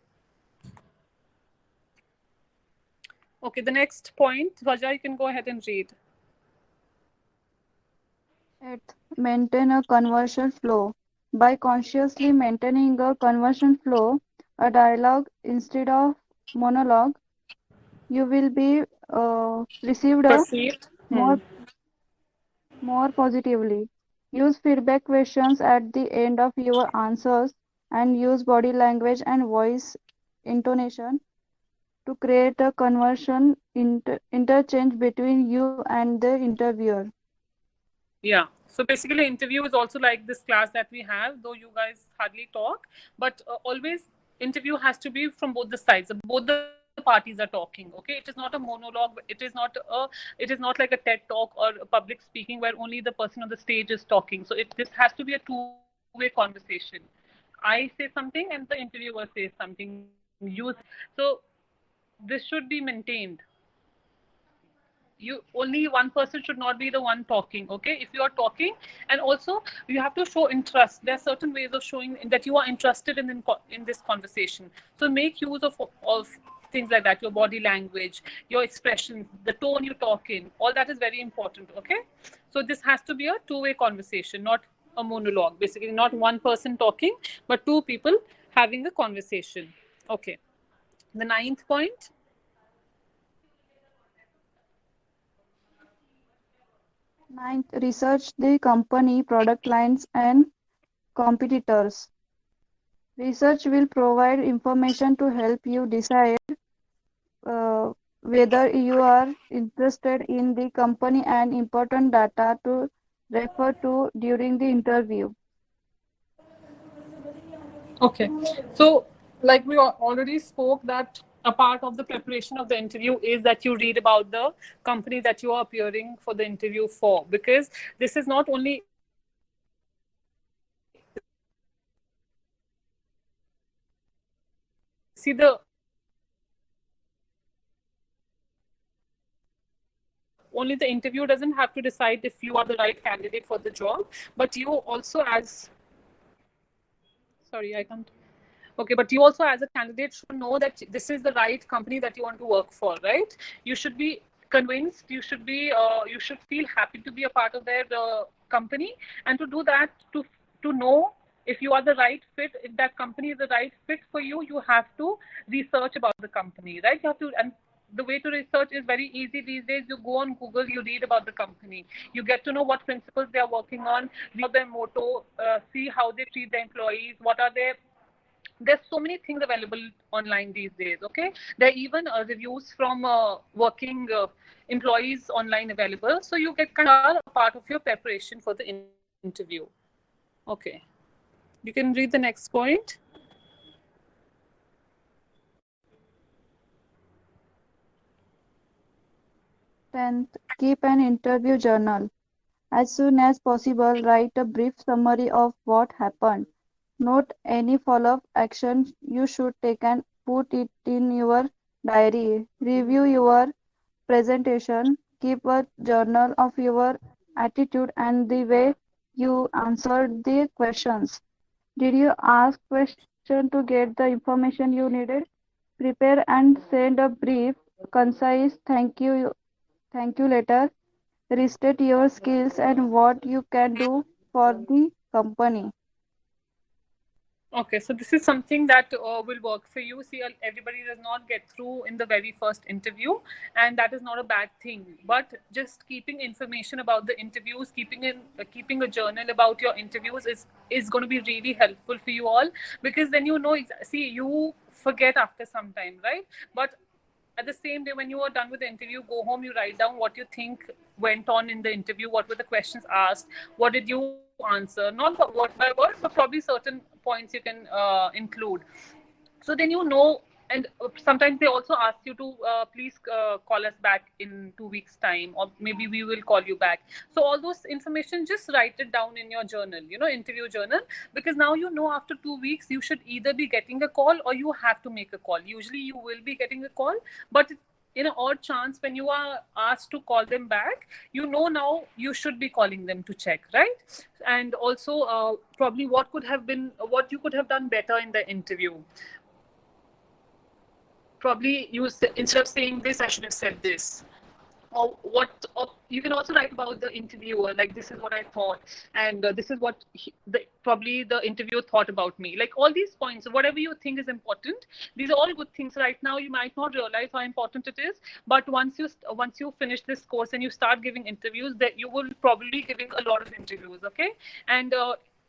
Okay, the next point, Raja, you can go ahead and read. Eighth, maintain a conversion flow. By consciously maintaining a conversion flow, a dialogue instead of monologue, you will be received Perceived. more more positively. Use feedback questions at the end of your answers and use body language and voice intonation to create a conversion interchange between you and the interviewer. Yeah. So basically, interview is also like this class that we have, though you guys hardly talk. But always, interview has to be from both the sides. Both the parties are talking. Okay, it is not a monologue. It is not like a TED talk or a public speaking where only the person on the stage is talking. So this has to be a two-way conversation. I say something and the interviewer says something. You so this should be maintained. Only one person should not be the one talking. Okay, if you are talking, and also you have to show interest. There are certain ways of showing that you are interested in this conversation. So make use of things like that, your body language, your expressions, the tone you talk in, all that is very important. Okay, so this has to be a two-way conversation, not a monologue. Basically, not one person talking, but two people having a conversation. Okay, the ninth point. Ninth, research the company, product lines, and competitors. Research will provide information to help you decide uh, whether you are interested in the company and important data to refer to during the interview. Okay. So, like we already spoke, that a part of the preparation of the interview is that you read about the company that you are appearing for the interview for, because this is not only, see, the only the interview doesn't have to decide if you are the right candidate for the job, but you also as, sorry, I can't. Okay, but you also, as a candidate, should know that this is the right company that you want to work for, right? You should be convinced. You should feel happy to be a part of their company, and to do that, to know if you are the right fit, if that company is the right fit for you, you have to research about the company, right? You have to, and the way to research is very easy these days. You go on Google, you read about the company, you get to know what principles they are working on, read their motto, see how they treat their employees, what are there's so many things available online these days. Okay, there are even reviews from working employees online available, so you get kind of are a part of your preparation for the interview. Okay, you can read the next point. 10th, keep an interview journal. As soon as possible, write a brief summary of what happened. Note any follow-up action you should take and put it in your diary. Review your presentation. Keep a journal of your attitude and the way you answered the questions. Did you ask questions to get the information you needed? Prepare and send a brief, concise thank you letter. Restate your skills and what you can do for the company. Okay, so this is something that will work for you. See, everybody does not get through in the very first interview, and that is not a bad thing. But just keeping information about the interviews, keeping a journal about your interviews is going to be really helpful for you all, because then you know. See, you forget after some time, right? But at the same day, when you are done with the interview, go home, you write down what you think went on in the interview, what were the questions asked, what did you answer, not word by word, but probably certain points you can include. So then you know. And sometimes they also ask you to please call us back in 2 weeks time, or maybe we will call you back. So all those information, just write it down in your journal, interview journal, because now you know after 2 weeks you should either be getting a call or you have to make a call. Usually you will be getting a call, but in an odd chance when you are asked to call them back, now you should be calling them to check, right? And also probably what you could have done better in the interview. Probably instead of saying this, I should have said this. Or you can also write about the interviewer, like this is what I thought, and this is what probably the interviewer thought about me. Like all these points, whatever you think is important, these are all good things. Right now, you might not realize how important it is, but once you finish this course and you start giving interviews, that you will probably giving a lot of interviews. Okay, and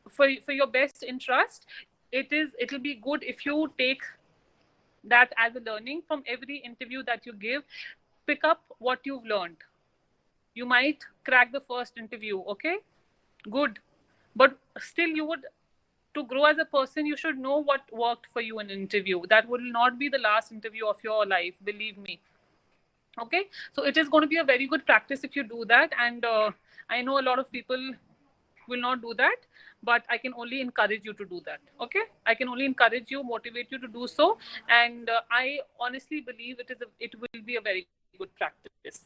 for your best interest, it'll be good if you take that as a learning from every interview that you give. Pick up what you've learned. You might crack the first interview, okay, good, but still you would, to grow as a person, you should know what worked for you in an interview. That will not be the last interview of your life, believe me. Okay, so it is going to be a very good practice if you do that. And I know a lot of people will not do that, but I can only encourage you to do that. Okay, I can only encourage you, motivate you to do so. And I honestly believe it will be a very good practice.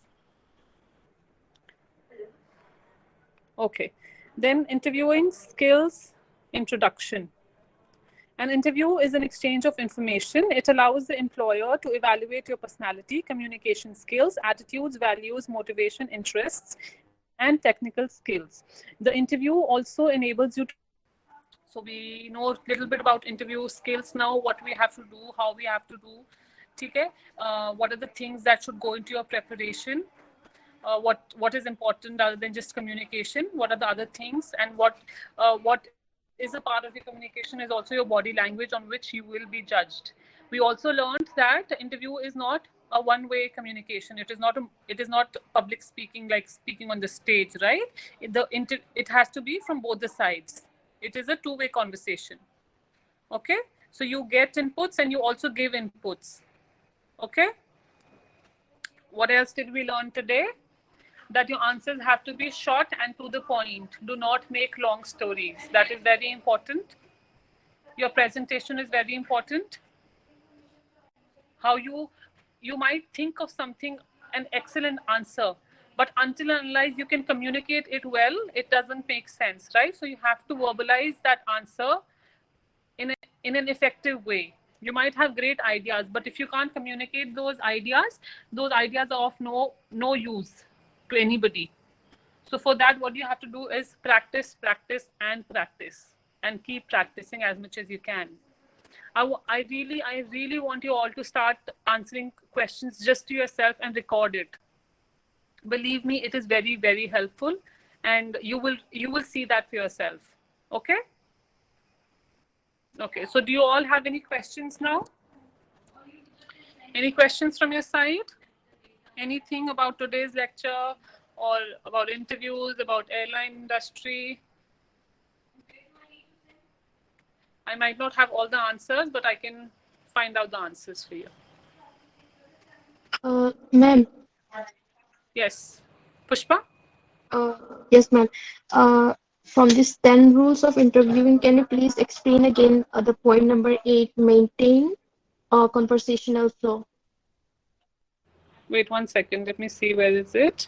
Okay, then interviewing skills introduction. An interview is an exchange of information. It allows the employer to evaluate your personality, communication skills, attitudes, values, motivation, interests, and technical skills. The interview also enables you to, so we know a little bit about interview skills now, what we have to do, how we have to do. Okay? What are the things that should go into your preparation? what is important other than just communication, what are the other things, and what is a part of your communication is also your body language on which you will be judged. We also learned that interview is not a one way communication. It is not public speaking, like speaking on the stage, right? It has to be from both the sides. It is a two-way conversation. Okay, so you get inputs and you also give inputs. Okay, what else did we learn today? That your answers have to be short and to the point. Do not make long stories. That is very important. Your presentation is very important. How you might think of something, an excellent answer, but until and unless you can communicate it well, it doesn't make sense, right? So you have to verbalize that answer in an effective way. You might have great ideas, but if you can't communicate those ideas are of no use to anybody. So for that, what you have to do is practice, practice, and practice, and keep practicing as much as you can. I really want you all to start answering questions just to yourself and record it. Believe me, it is very, very helpful, and you will see that for yourself. Okay. Okay. So do you all have any questions now? Any questions from your side? Anything about today's lecture or about interviews, about airline industry? I might not have all the answers, but I can find out the answers for you. Ma'am, Yes. Pushpa? uh, yes, ma'am. Uh, from these 10 rules of interviewing, can you please explain again the point number 8, maintain a conversational flow? Wait 1 second. Let me see, where is it?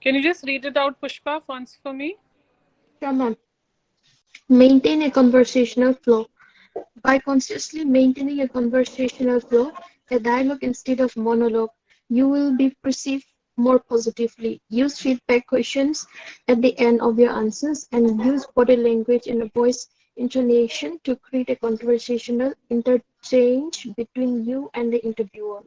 Can you just read it out, Pushpa, once for me? Sure, ma'am. Maintain a conversational flow. By consciously maintaining a conversational flow, a dialogue instead of monologue, you will be perceived more positively. Use feedback questions at the end of your answers and use body language and a voice intonation to create a conversational interchange between you and the interviewer.